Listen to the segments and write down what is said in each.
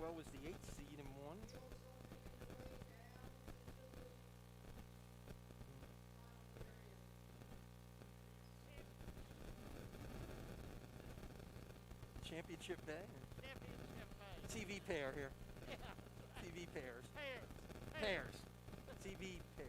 Harwell was the 8th seed and won. Championship Bay. TV pair here. Yeah. TV pairs. Pairs. TV pairs.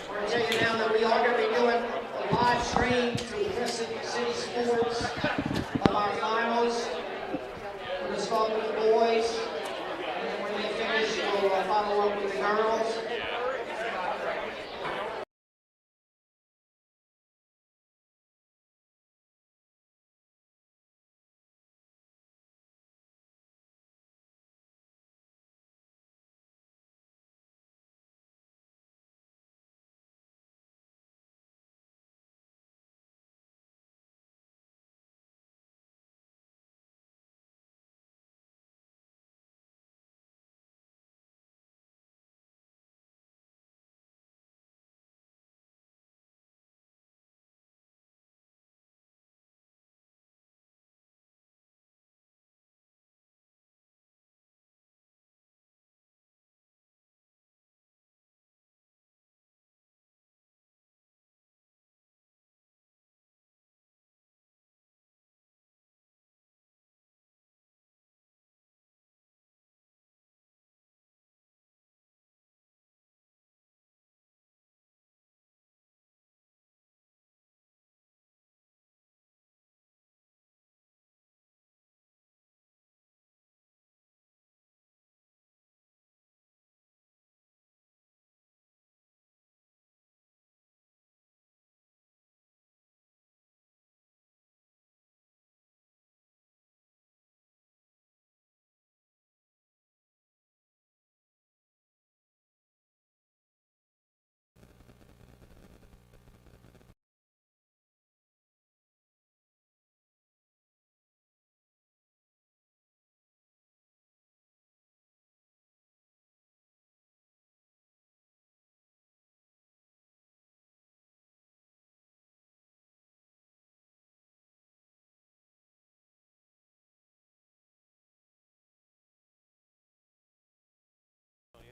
We're taking down that we are going to be doing a live stream through Crescent City Sports of our finals. We're going to start with the boys, and then when they finish, we'll follow up with the girls.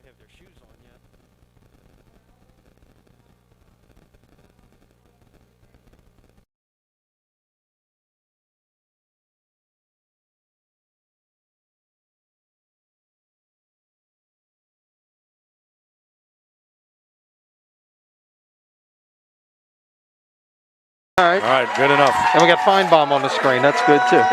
They have their shoes on yet. All right, good enough. And we got Feinbaum on the screen. That's good too.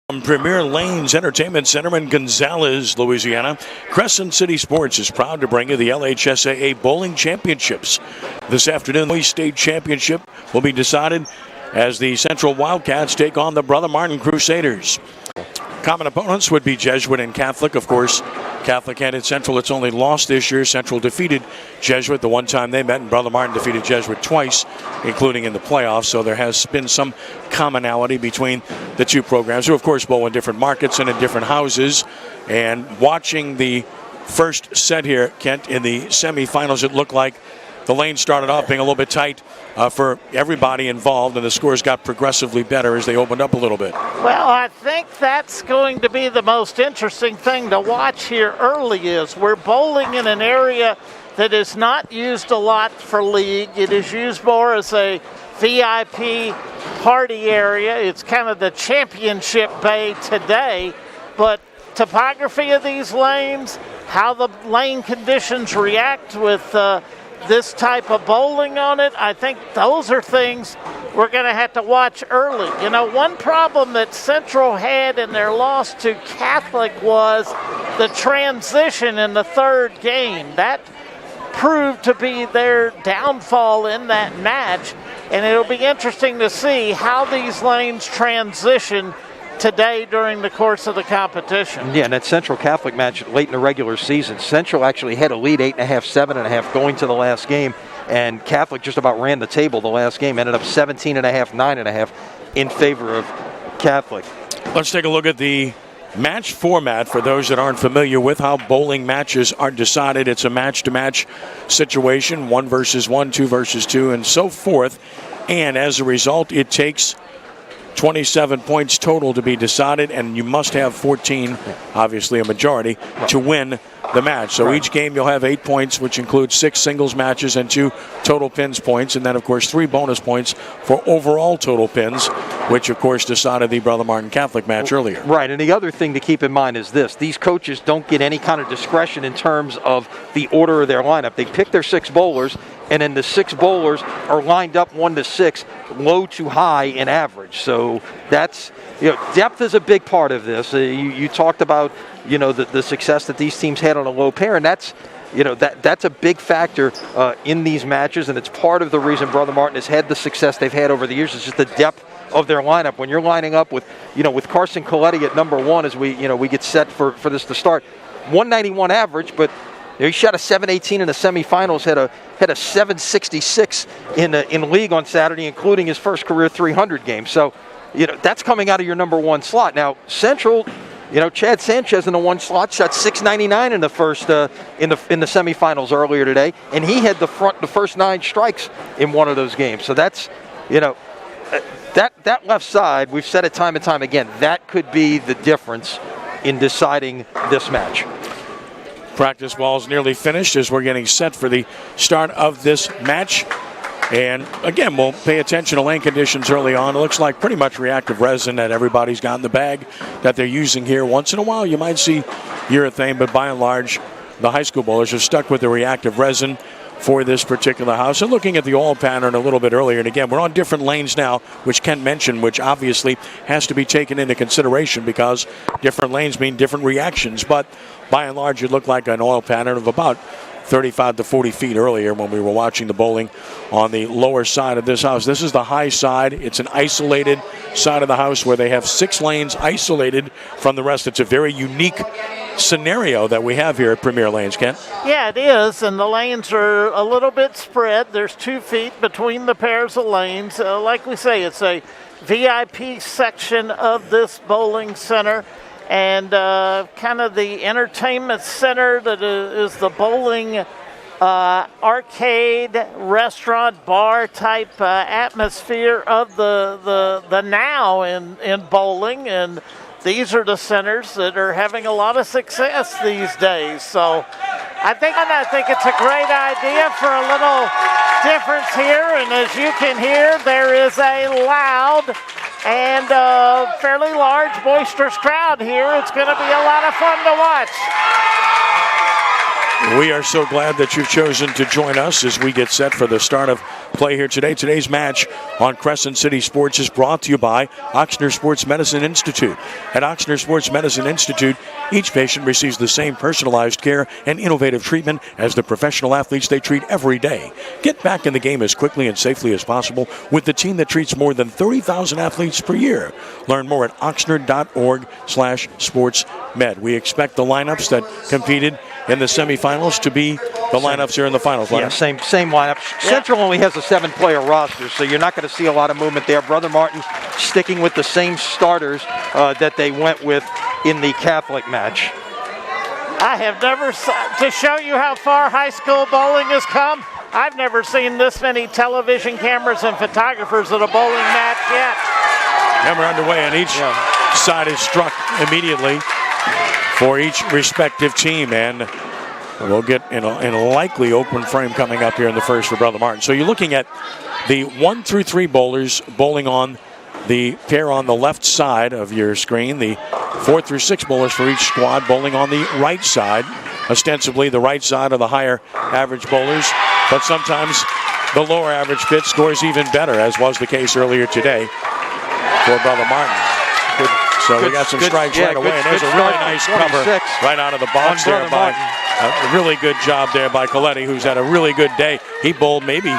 From Premier Lanes Entertainment Center in Gonzales, Louisiana, Crescent City Sports is proud to bring you the LHSAA Bowling Championships. This afternoon, the state championship will be decided as the Central Wildcats take on the Brother Martin Crusaders. Common opponents would be Jesuit and Catholic. Of course, Catholic handed Central its only loss this year. Central defeated Jesuit the one time they met, and Brother Martin defeated Jesuit twice, including in the playoffs. So there has been some commonality between the two programs, who of course bowl in different markets and in different houses. And watching the first set here, Kent, in the semifinals, it looked like the lane started off being a little bit tight for everybody involved, and the scores got progressively better as they opened up a little bit. Well, I think that's going to be the most interesting thing to watch here early. Is we're bowling in an area that is not used a lot for league. It is used more as a VIP party area. It's kind of the championship bay today, but topography of these lanes, how the lane conditions react with this type of bowling on it, I think those are things we're going to have to watch early. You know, one problem that Central had in their loss to Catholic was the transition in the third game. That proved to be their downfall in that match, and it'll be interesting to see how these lanes transition today during the course of the competition. Yeah, and that Central Catholic match late in the regular season, Central actually had a lead 8.5, 7.5 going to the last game, and Catholic just about ran the table the last game, ended up 17.5, 9.5 in favor of Catholic. Let's take a look at the match format for those that aren't familiar with how bowling matches are decided. It's a match-to-match situation, 1 versus 1, 2 versus 2, and so forth. And as a result, it takes 27 points total to be decided, and you must have 14, obviously a majority, to win the match. So each game you'll have 8 points, which includes 6 singles matches and 2 total pins points, and then, of course, 3 bonus points for overall total pins, which, of course, decided the Brother Martin Catholic match earlier. Right, and the other thing to keep in mind is this. These coaches don't get any kind of discretion in terms of the order of their lineup. They pick their 6 bowlers, and then the 6 bowlers are lined up 1 to 6, low to high in average. So that's, you know, depth is a big part of this. You talked about, you know, the success that these teams had on a low pair, and that's, you know, that's a big factor in these matches, and it's part of the reason Brother Martin has had the success they've had over the years. It's just the depth of their lineup. When you're lining up with, you know, with Carson Coletti at number 1 as we get set for this to start, 191 average, but he shot a 718 in the semifinals, had a 766 in league on Saturday, including his first career 300 game. So, you know, that's coming out of your number 1 slot. Now, Central, you know, Chad Sanchez in the 1 slot shot 699 in the first in the semifinals earlier today, and he had the first 9 strikes in one of those games. So that's, you know, that left side, we've said it time and time again, that could be the difference in deciding this match. Practice ball's nearly finished as we're getting set for the start of this match. And again, we'll pay attention to lane conditions early on. It looks like pretty much reactive resin that everybody's got in the bag that they're using here. Once in a while, you might see urethane, but by and large, the high school bowlers are stuck with the reactive resin for this particular house. And looking at the oil pattern a little bit earlier, and again, we're on different lanes now, which Kent mentioned, which obviously has to be taken into consideration because different lanes mean different reactions. But by and large, it looked like an oil pattern of about 35 to 40 feet earlier when we were watching the bowling on the lower side of this house. This is the high side. It's an isolated side of the house where they have 6 lanes isolated from the rest. It's a very unique scenario that we have here at Premier Lanes, Kent. Yeah, it is, and the lanes are a little bit spread. There's 2 feet between the pairs of lanes. Like we say, it's a VIP section of this bowling center, and kind of the entertainment center that is the bowling arcade, restaurant, bar type atmosphere of the now in bowling, and these are the centers that are having a lot of success these days. So I think it's a great idea for a little difference here, and as you can hear, there is a loud and fairly large, boisterous crowd here. It's going to be a lot of fun to watch. We are so glad that you've chosen to join us as we get set for the start of play here today. Today's match on Crescent City Sports is brought to you by Ochsner Sports Medicine Institute. At Ochsner Sports Medicine Institute, each patient receives the same personalized care and innovative treatment as the professional athletes they treat every day. Get back in the game as quickly and safely as possible with the team that treats more than 30,000 athletes per year. Learn more at oxnard.org/sportsmed. We expect the lineups that competed in the semifinals to be the lineups here in the finals. Yeah, same lineup. Yeah. Central only has a 7-player roster, so you're not going to see a lot of movement there. Brother Martin sticking with the same starters that they went with in the Catholic match. I have never, to show you how far high school bowling has come, I've never seen this many television cameras and photographers at a bowling match yet. And we're underway, and each side is struck immediately for each respective team. And we'll get in a likely open frame coming up here in the first for Brother Martin. So you're looking at the 1 through 3 bowlers bowling on the pair on the left side of your screen. The 4 through 6 bowlers for each squad bowling on the right side. Ostensibly the right side of the higher average bowlers, but sometimes the lower average fit scores even better, as was the case earlier today for Brother Martin. We got some strikes right away, and there's a really nice cover right out of the box there by a really good job there by Coletti, who's had a really good day. He bowled maybe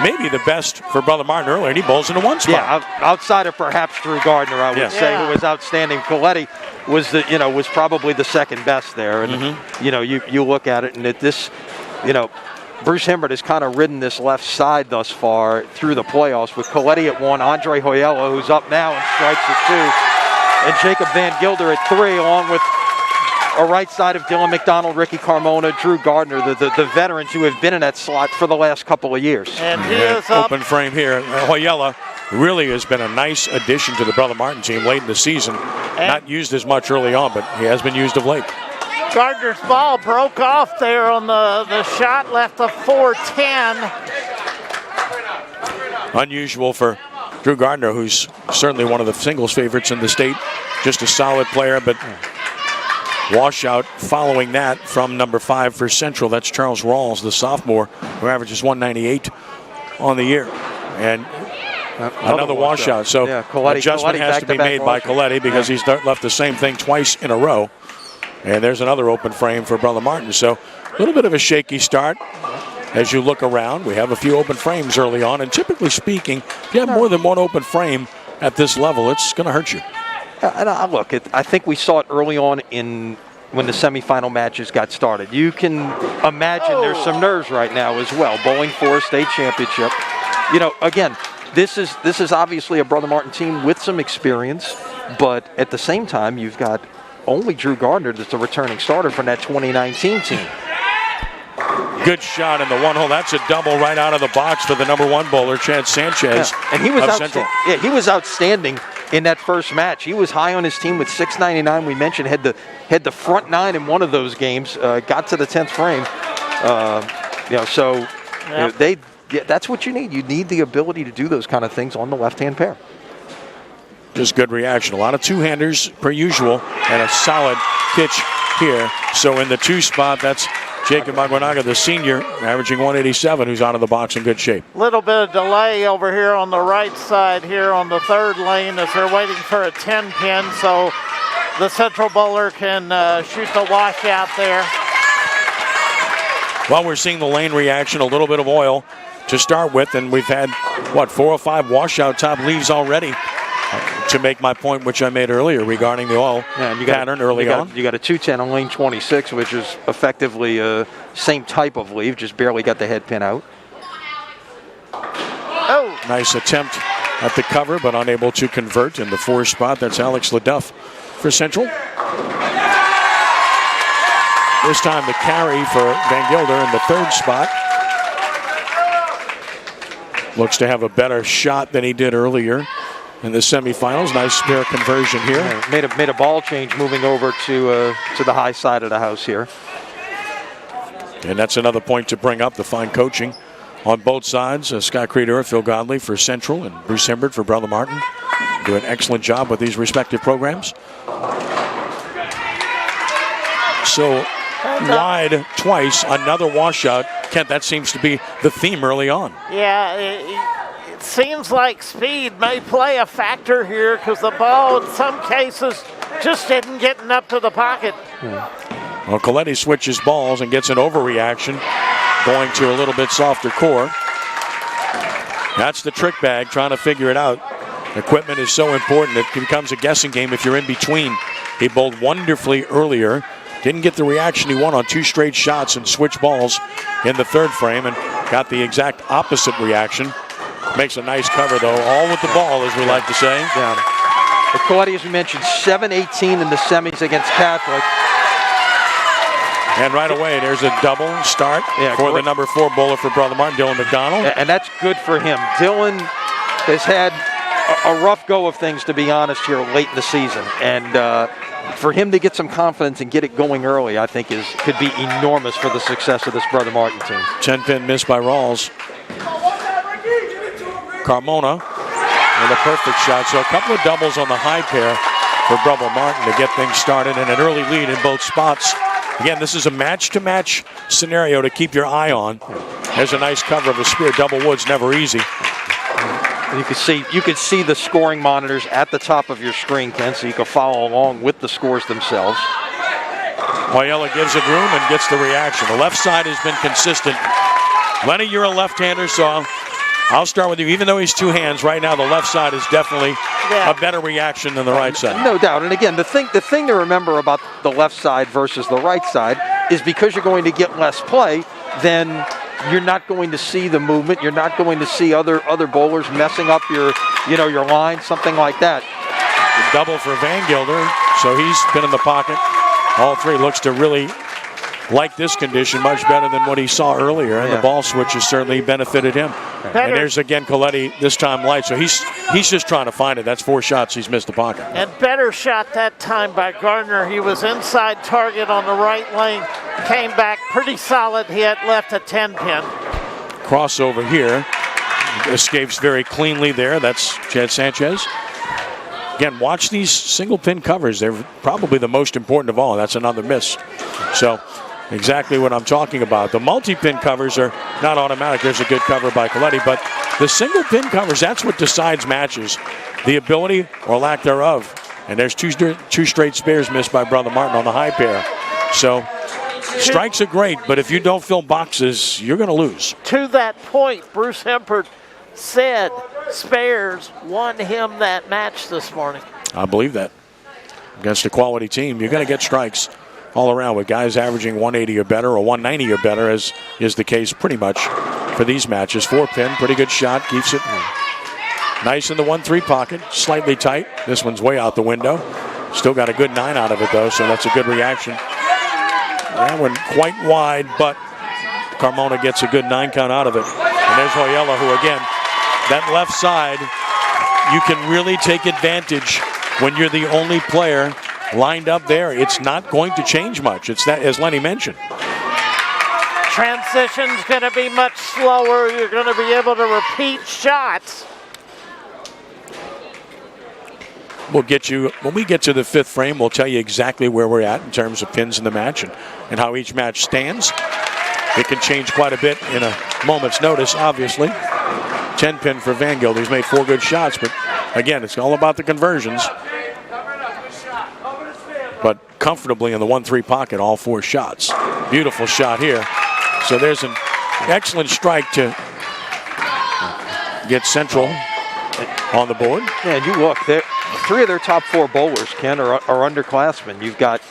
the best for Brother Martin earlier, and he bowls into one spot. Yeah, outside of perhaps Drew Gardner, I would say, who was outstanding. Coletti was probably the second best there, and you look at it, and Bruce Himbert has kind of ridden this left side thus far through the playoffs with Coletti at 1, Andre Hoyela, who's up now and strikes at 2, and Jacob Van Gilder at 3, along with a right side of Dylan McDonald, Ricky Carmona, Drew Gardner, the veterans who have been in that slot for the last couple of years. And he is up. Open frame here. Hoyela really has been a nice addition to the Brother Martin team late in the season. Not used as much early on, but he has been used of late. Gardner's ball broke off there on the shot, left a 4-10. Unusual for Drew Gardner, who's certainly one of the singles favorites in the state. Just a solid player, but washout following that from number 5 for Central. That's Charles Rawls, the sophomore, who averages 198 on the year. And another washout. So adjustment has to be made by Coletti because he's left the same thing twice in a row. And there's another open frame for Brother Martin. So a little bit of a shaky start as you look around. We have a few open frames early on. And typically speaking, if you have more than one open frame at this level, it's going to hurt you. And I think we saw it early on when the semifinal matches got started. You can imagine there's some nerves right now as well. Bowling for a state championship. Again, this is obviously a Brother Martin team with some experience, but at the same time, you've got only Drew Gardner that's a returning starter from that 2019 team. Good shot in the one hole. That's a double right out of the box for the number 1 bowler, Chad Sanchez. Yeah. And he was outstanding. Yeah, he was outstanding in that first match. He was high on his team with 699. We mentioned had the front 9 in one of those games. Got to the 10th frame. That's what you need. You need the ability to do those kind of things on the left-hand pair. Just good reaction. A lot of two-handers per usual, and a solid pitch here. So in the 2 spot, that's Jacob Aguanaga, the senior, averaging 187, who's out of the box in good shape. Little bit of delay over here on the right side here on the 3rd lane as they're waiting for a 10 pin, so the Central bowler can shoot the washout there. Well, we're seeing the lane reaction, a little bit of oil to start with, and we've had, 4 or 5 washout top leaves already. To make my point, which I made earlier regarding the oil pattern early on. You got a 210 on lane 26, which is effectively same type of leaf, just barely got the head pin out. Oh! Nice attempt at the cover, but unable to convert in the 4 spot. That's Alex LaDuff for Central. This time the carry for Van Gilder in the 3rd spot. Looks to have a better shot than he did earlier in the semifinals. Nice spare conversion here. Yeah, made a ball change moving over to the high side of the house here. And that's another point to bring up, the fine coaching on both sides. Scott Creeder, Phil Godley for Central, and Bruce Himbert for Brother Martin. Do an excellent job with these respective programs. So wide twice, another washout. Kent, that seems to be the theme early on. Yeah, it seems like speed may play a factor here because the ball in some cases just isn't getting up to the pocket. Yeah. Well, Coletti switches balls and gets an overreaction, going to a little bit softer core. That's the trick bag, trying to figure it out. Equipment is so important, it becomes a guessing game if you're in between. He bowled wonderfully earlier. Didn't get the reaction he wanted on 2 straight shots and switched balls in the 3rd frame and got the exact opposite reaction. Makes a nice cover, though, all with the ball, as we like to say. Yeah. But Coletti, as we mentioned, 7-18 in the semis against Catholic. And right away, there's a double start for the number 4 bowler for Brother Martin, Dylan McDonald. And that's good for him. Dylan has had a rough go of things, to be honest, here late in the season. And for him to get some confidence and get it going early, I think could be enormous for the success of this Brother Martin team. 10-pin miss by Rawls. Carmona with a perfect shot. So a couple of doubles on the high pair for Brother Martin to get things started, and an early lead in both spots. Again, this is a match-to-match scenario to keep your eye on. There's a nice cover of a spear. Double woods, never easy. You could see the scoring monitors at the top of your screen, Ken, so you can follow along with the scores themselves. Oyella gives it room and gets the reaction. The left side has been consistent. Lenny, you're a left-hander, so I'll start with you. Even though he's two hands, right now the left side is definitely a better reaction than the right side. No doubt. And again, the thing to remember about the left side versus the right side is because you're going to get less play, then you're not going to see the movement. You're not going to see other bowlers messing up your line, something like that. The double for Van Gilder, so he's been in the pocket. All three looks to really like this condition much better than what he saw earlier, and the ball switch has certainly benefited him. And there's again Coletti, this time light, so he's just trying to find it. That's 4 shots he's missed the pocket. And better shot that time by Gardner. He was inside target on the right lane, came back pretty solid. He had left a 10-pin. Crossover here, escapes very cleanly there. That's Chad Sanchez. Again, watch these single pin covers. They're probably the most important of all. That's another miss. So exactly what I'm talking about. The multi-pin covers are not automatic. There's a good cover by Coletti, but the single pin covers, that's what decides matches. The ability or lack thereof. And there's two straight spares missed by Brother Martin on the high pair. So strikes are great, but if you don't fill boxes, you're going to lose. To that point, Bruce Hempert said spares won him that match this morning. I believe that. Against a quality team, you're going to get strikes all around with guys averaging 180 or better or 190 or better, as is the case pretty much for these matches. 4-pin, pretty good shot, keeps it nice in the 1-3 pocket, slightly tight. This one's way out the window. Still got a good 9 out of it though, so that's a good reaction. That one quite wide, but Carmona gets a good 9 count out of it. And there's Oyella, who again, that left side, you can really take advantage when you're the only player lined up there. It's not going to change much. It's that, as Lenny mentioned. Transition's going to be much slower. You're going to be able to repeat shots. We'll get you, when we get to the 5th frame, we'll tell you exactly where we're at in terms of pins in the match and how each match stands. It can change quite a bit in a moment's notice, obviously. 10-pin for Van Gilder. He's made 4 good shots, but again, it's all about the conversions. But comfortably in the 1-3 pocket, all 4 shots. Beautiful shot here. So there's an excellent strike to get Central on the board. Yeah, and you look, 3 of their top 4 bowlers, Ken, are underclassmen. You've got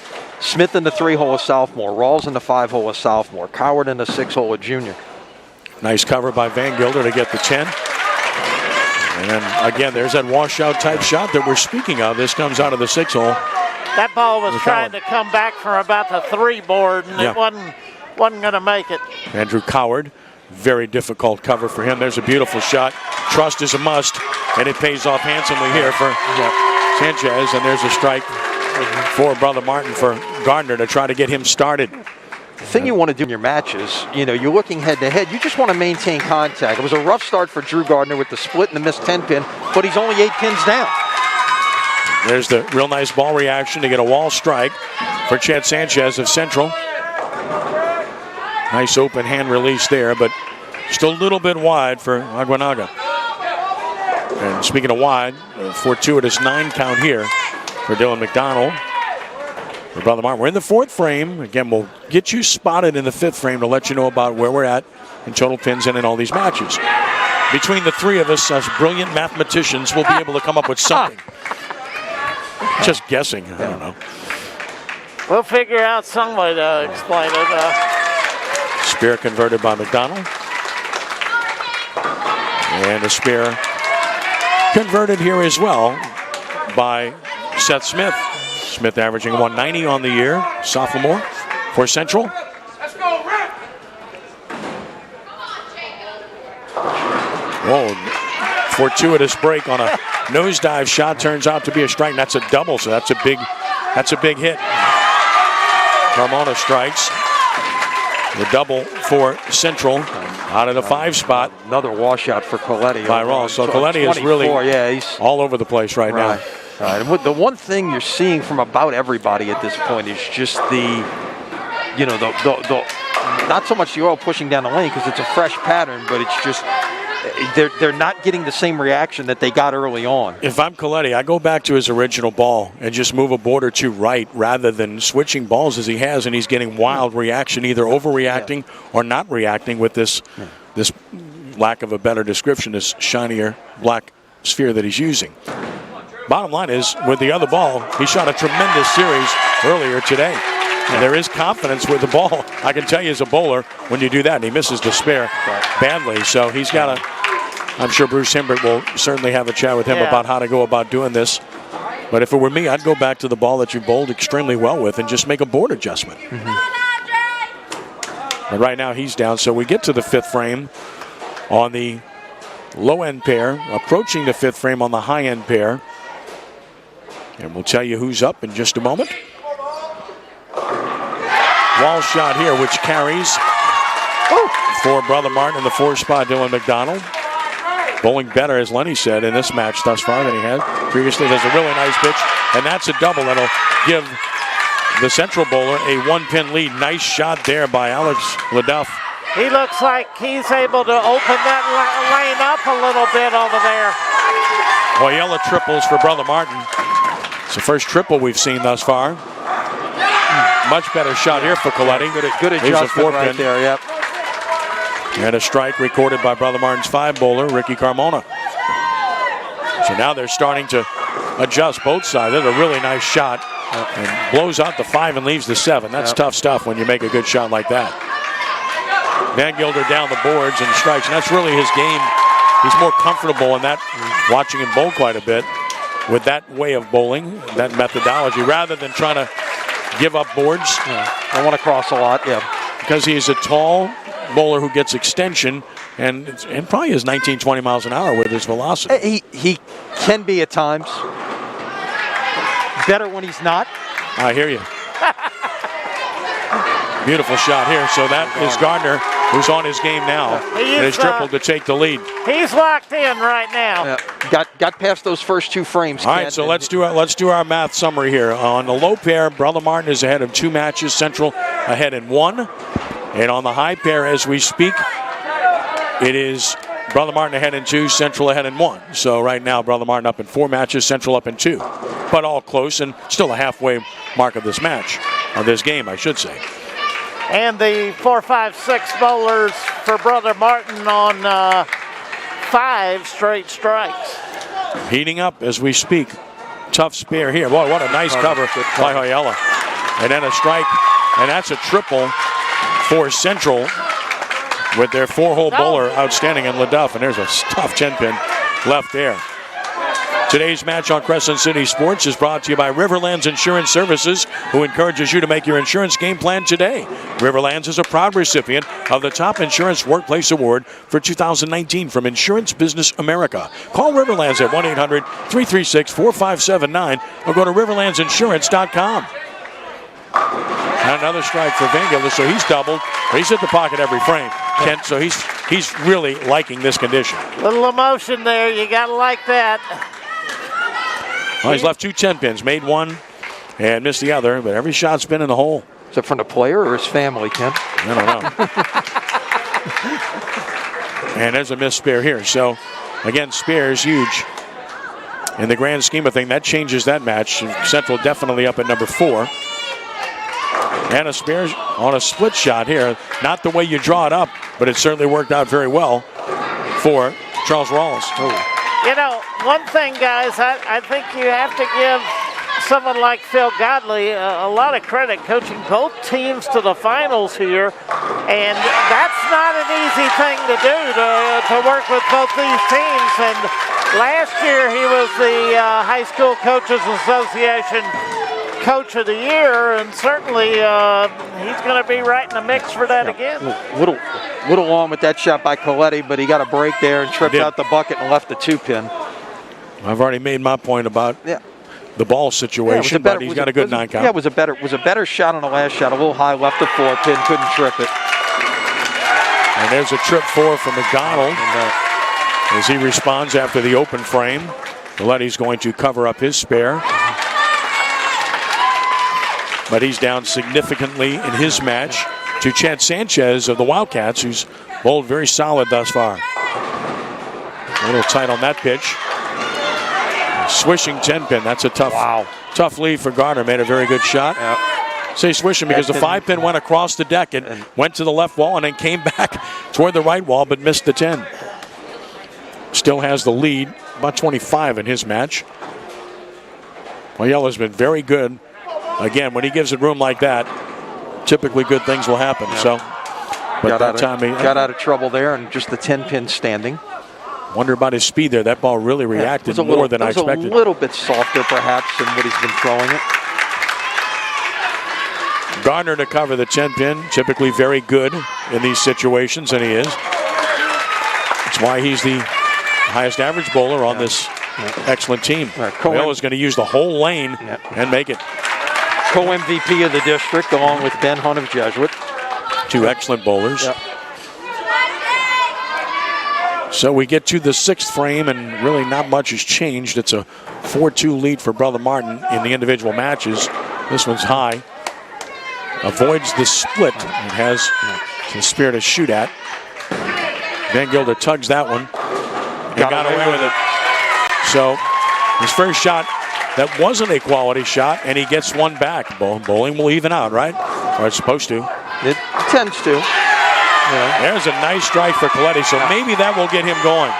Smith in the 3-hole, a sophomore. Rawls in the 5-hole, a sophomore. Coward in the 6-hole, a junior. Nice cover by Van Gilder to get the 10. And then again, there's that washout type shot that we're speaking of. This comes out of the 6-hole. That ball was trying to come back from about the 3 board, and it wasn't going to make it. Andrew Coward, very difficult cover for him. There's a beautiful shot. Trust is a must, and it pays off handsomely here for Sanchez. And there's a strike for Brother Martin for Gardner to try to get him started. The thing you want to do in your matches, you're looking head-to-head. You just want to maintain contact. It was a rough start for Drew Gardner with the split and the missed 10-pin, but he's only 8 pins down. There's the real nice ball reaction to get a wall strike for Chad Sanchez of Central. Nice open hand release there, but still a little bit wide for Aguanaga. And speaking of wide, a fortuitous 9 count here for Dylan McDonald. For Brother Martin. We're in the 4th frame. Again, we'll get you spotted in the 5th frame to let you know about where we're at in total pins in all these matches. Between the 3 of us brilliant mathematicians, will be able to come up with something. Just guessing. I don't know. We'll figure out some way to explain it. Spear converted by McDonald. And a spear converted here as well by Seth Smith. Smith averaging 190 on the year, sophomore for Central. Whoa, fortuitous break on a nosedive shot turns out to be a strike. That's a double, so that's a big hit. Carmona strikes. The double for Central out of the 5 spot. Another washout for Coletti. By Rawls. So Coletti is really he's all over the place right now. Right. And the one thing you're seeing from about everybody at this point is just the not so much the oil pushing down the lane because it's a fresh pattern, but it's just they're not getting the same reaction that they got early on. If I'm Coletti, I go back to his original ball and just move a board or two right rather than switching balls as he has, and he's getting wild reaction, either overreacting or not reacting with this lack of a better description, this shinier black sphere that he's using. Bottom line is, with the other ball, he shot a tremendous series earlier today. And there is confidence with the ball. I can tell you as a bowler, when you do that, and he misses the spare badly. So he's got to, I'm sure Bruce Himbert will certainly have a chat with him about how to go about doing this. But if it were me, I'd go back to the ball that you bowled extremely well with and just make a board adjustment. But right now he's down. So we get to the 5th frame on the low-end pair, approaching the 5th frame on the high-end pair. And we'll tell you who's up in just a moment. Wall shot here, which carries for Brother Martin in the 4 spot, Dylan McDonald. Bowling better, as Lenny said, in this match thus far than he had previously. There's a really nice pitch, and that's a double that'll give the Central bowler a 1-pin lead. Nice shot there by Alex Leduff. He looks like he's able to open that lane up a little bit over there. Oyella triples for Brother Martin. It's the first triple we've seen thus far. Much better shot here for Coletti. Good adjustment right there, yep. And a strike recorded by Brother Martin's 5 bowler, Ricky Carmona. So now they're starting to adjust both sides. That's a really nice shot. And blows out the 5 and leaves the 7. That's tough stuff when you make a good shot like that. Van Gilder down the boards and strikes. And that's really his game. He's more comfortable in that, watching him bowl quite a bit, with that way of bowling, that methodology, rather than trying to give up boards. I want to cross a lot, because he's a tall bowler who gets extension and probably is 19, 20 miles an hour with his velocity. He can be at times. Better when he's not. I hear you. Beautiful shot here. So that is Gardner, who's on his game now. And has tripled to take the lead. He's locked in right now. Got past those first 2 frames. All right, so let's do our math summary here. On the low pair, Brother Martin is ahead of 2 matches. Central ahead in 1. And on the high pair, as we speak, it is Brother Martin ahead in 2, Central ahead in 1. So right now, Brother Martin up in 4 matches, Central up in 2. But all close and still a halfway mark of this match, of this game, I should say. And the 4, 5, 6 bowlers for Brother Martin on 5 straight strikes. Heating up as we speak. Tough spare here. Boy, what a nice cover by Oyella. And then a strike, and that's a triple for Central with their 4-hole bowler outstanding in Leduff. And there's a tough 10-pin left there. Today's match on Crescent City Sports is brought to you by Riverlands Insurance Services, who encourages you to make your insurance game plan today. Riverlands is a proud recipient of the Top Insurance Workplace Award for 2019 from Insurance Business America. Call Riverlands at 1-800-336-4579 or go to riverlandsinsurance.com. Another strike for Van Gilder, so he's doubled. He's hit the pocket every frame, Kent, so he's really liking this condition. Little emotion there, you gotta like that. Well, he's left 2 10-pins, made 1 and missed the other, but every shot's been in the hole. Is that from the player or his family, Ken? I don't know. And there's a missed spare here. So, again, spare is huge. In the grand scheme of things, that changes that match. Central definitely up at number 4. And a spare on a split shot here. Not the way you draw it up, but it certainly worked out very well for Charles Rawls. You know, one thing, guys, I think you have to give someone like Phil Godley a lot of credit, coaching both teams to the finals here. And that's not an easy thing to do, to work with both these teams. And last year he was the High School Coaches Association Coach of the Year, and certainly he's going to be right in the mix for that again. Little long with that shot by Coletti, but he got a break there and tripped out the bucket and left the 2-pin. I've already made my point about the ball situation, but he's got a good 9 count. Yeah, it was a better shot on the last shot. A little high, left the 4-pin, couldn't trip it. And there's a trip 4 from McDonald as he responds after the open frame. Coletti's going to cover up his spare. But he's down significantly in his match to Chad Sanchez of the Wildcats, who's bowled very solid thus far. A little tight on that pitch. Swishing 10-pin. That's a tough lead for Garner. Made a very good shot. Say swishing because the 5-pin went across the deck and went to the left wall and then came back toward the right wall but missed the 10. Still has the lead, about 25 in his match. Oyela's been very good. Again, when he gives it room like that, typically good things will happen. So, but got out of trouble there, and just the 10-pin standing. Wonder about his speed there. That ball really reacted more than I expected. A little bit softer, perhaps, than what he's been throwing it. Garner to cover the 10-pin, typically very good in these situations, and he is. That's why he's the highest average bowler on this excellent team. Coyle is going to use the whole lane and make it. Co-MVP of the district, along with Ben Hunt of Jesuit. 2 excellent bowlers. So we get to the 6th frame, and really not much has changed. It's a 4-2 lead for Brother Martin in the individual matches. This one's high. Avoids the split and has the spear to shoot at. Van Gilder tugs that one and got away with it. So his first shot, that wasn't a quality shot, and he gets one back. Bowling will even out, right? Or it's supposed to. It tends to. There's a nice strike for Coletti, so maybe that will get him going.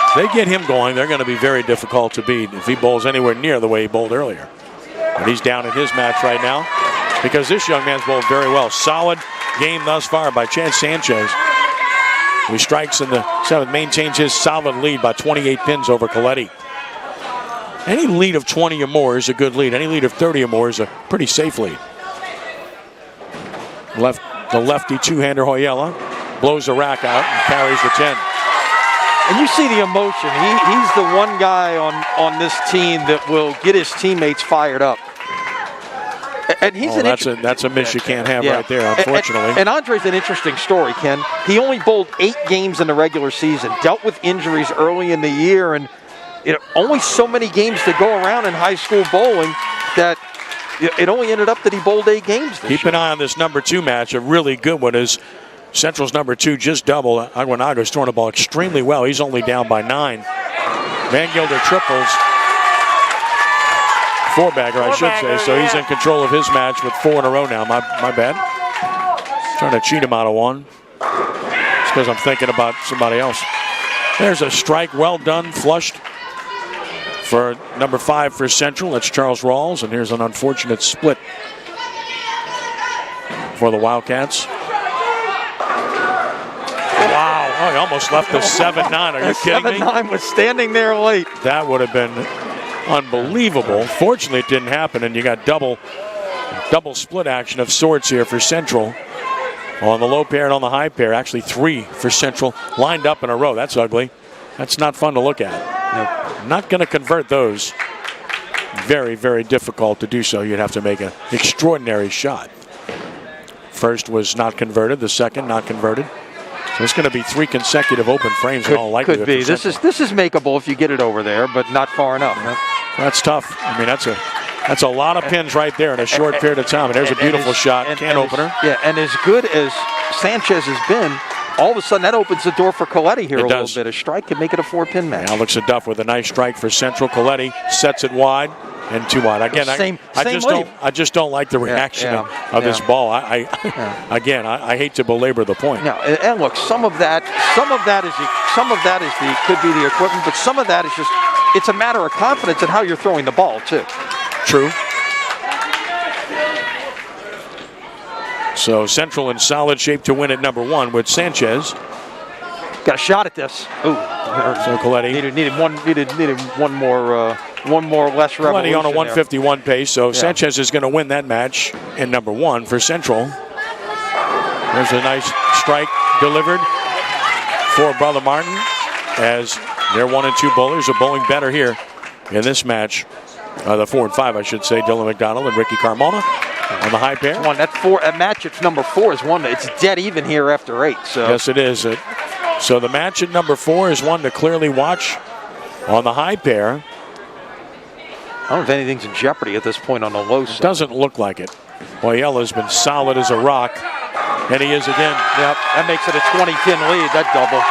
If they get him going, they're going to be very difficult to beat if he bowls anywhere near the way he bowled earlier. But he's down in his match right now because this young man's bowled very well. Solid game thus far by Chad Sanchez, who strikes in the 7th, maintains his solid lead by 28 pins over Coletti. Any lead of 20 or more is a good lead. Any lead of 30 or more is a pretty safe lead. The lefty two-hander Oyela blows the rack out and carries the 10. And you see the emotion. He's the one guy on this team that will get his teammates fired up. And he's that's a miss you can't have right there, unfortunately. And Andre's an interesting story, Ken. He only bowled 8 games in the regular season, dealt with injuries early in the year, and only so many games to go around in high school bowling that it only ended up that he bowled 8 games this year. Keep an eye on this number 2 match. A really good one is Central's number 2 just doubled. Aguinaldo's throwing the ball extremely well. He's only down by 9. Van Gilder triples. 4-bagger, I should say. So he's in control of his match with 4 in a row now. My bad. Trying to cheat him out of one. It's because I'm thinking about somebody else. There's a strike. Well done. Flushed for number 5 for Central. That's Charles Rawls. And here's an unfortunate split for the Wildcats. Wow. Oh, he almost left the 7-9. Are you kidding me? 7-9 was standing there late. That would have been unbelievable. Fortunately, it didn't happen, and you got double split action of sorts here for Central. On the low pair and on the high pair. Actually 3 for Central lined up in a row. That's ugly. That's not fun to look at. Nope. Not going to convert those. Very, very difficult to do so. You'd have to make an extraordinary shot. First was not converted. The second not converted. So it's going to be 3 consecutive open frames in all likelihood. Could be. This is makeable if you get it over there, but not far enough. That's tough. I mean, that's a lot of pins right there in a short period of time. And there's a beautiful shot, can opener. And as good as Sanchez has been, all of a sudden that opens the door for Coletti here a little bit. A strike could make it a 4-pin match. Alex Duff with a nice strike for Central. Coletti sets it wide and 2 wide. Again, I just don't like the reaction of this ball. Again, I hate to belabor the point. Now, and look, some of that could be the equipment, but some of that is just it's a matter of confidence in how you're throwing the ball too. True. So Central in solid shape to win at number 1 with Sanchez. Got a shot at this. Ooh. So Coletti needed one more one more less revolution. Plenty on a there. 151 pace, so Sanchez is going to win that match in number 1 for Central. There's a nice strike delivered for Brother Martin as their 1 and 2 bowlers are bowling better here in this match. The 4 and 5, I should say. Dylan McDonald and Ricky Carmona on the high pair. That match at number 4 is one. It's dead even here after 8. So yes, it is. So the match at number 4 is one to clearly watch on the high pair. I don't know if anything's in jeopardy at this point on the low side. Doesn't look like it. Boyella's been solid as a rock, and he is again. Yep, that makes it a 20-pin lead, that double.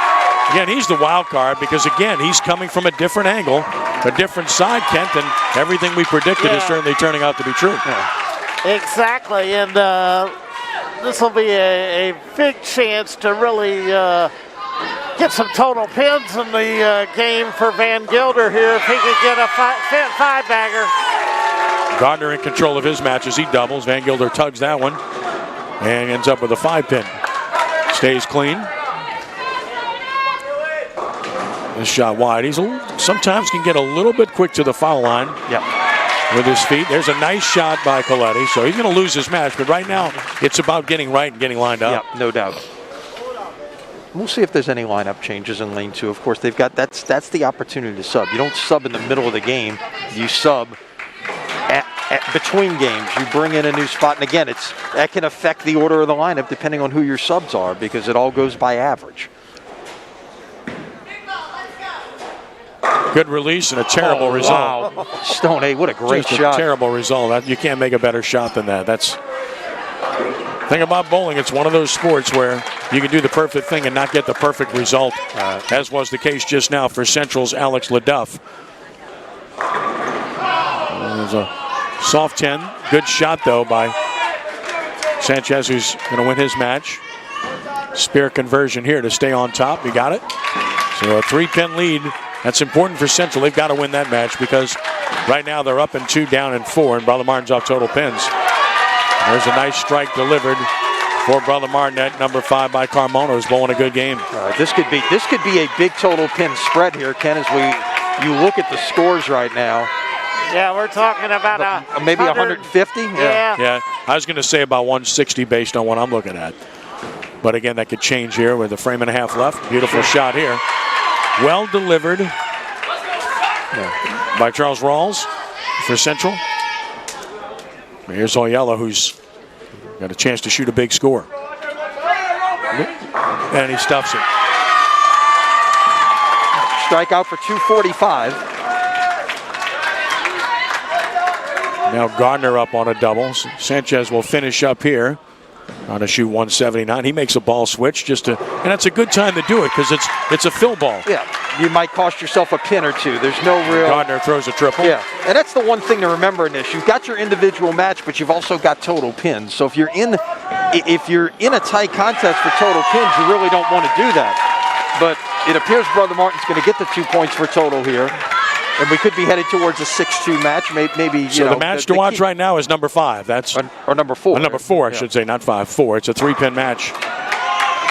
Again, he's the wild card because, again, he's coming from a different angle, a different side, Kent, and everything we predicted is certainly turning out to be true. Exactly, and this will be a big chance to really get some total pins in the game for Van Gilder here if he could get a five-bagger. Gardner in control of his match as he doubles. Van Gilder tugs that one and ends up with a 5-pin. Stays clean. This shot wide. He's sometimes can get a little bit quick to the foul line with his feet. There's a nice shot by Coletti, so he's going to lose his match. But right now, it's about getting right and getting lined up. Yeah, no doubt. We'll see if there's any lineup changes in lane 2. Of course, they've got that's the opportunity to sub. You don't sub in the middle of the game. You sub between games. You bring in a new spot, and again, that can affect the order of the lineup depending on who your subs are because it all goes by average. Good release and a terrible result. Wow. Stone, what a great Just shot. A terrible result. You can't make a better shot than that. That's the thing about bowling. It's one of those sports where you can do the perfect thing and not get the perfect result, as was the case just now for Central's Alex LeDuff. There's a soft 10. Good shot, though, by Sanchez, who's going to win his match. Spear conversion here to stay on top. You got it. So a 3-pin lead. That's important for Central. They've got to win that match because right now they're up in 2, down in 4, and Brother Martin's off total pins. There's a nice strike delivered for Brother Martin at number 5 by Carmona, who's bowling a good game. This could be a big total pin spread here, Ken, as you look at the scores right now. Yeah, we're talking about maybe 150. Yeah. I was going to say about 160 based on what I'm looking at. But again, that could change here with a frame and a half left. Beautiful shot here. Well delivered by Charles Rawls for Central. Here's Oyella, who's got a chance to shoot a big score. And he stuffs it. Strikeout for 245. Now Gardner up on a double. Sanchez will finish up here on a shoot 179. He makes a ball switch and that's a good time to do it because it's a fill ball. Yeah, you might cost yourself a pin or two. There's no real. Gardner throws a triple. Yeah, and that's the one thing to remember in this. You've got your individual match, but you've also got total pins. So if you're in a tight contest for total pins, you really don't want to do that. But it appears Brother Martin's going to get the 2 points for total here. And we could be headed towards a 6-2 match, maybe. So the match to watch right now is number 5. That's or number 4. Number 4, I should say, not 5. 4. It's a 3-pin match.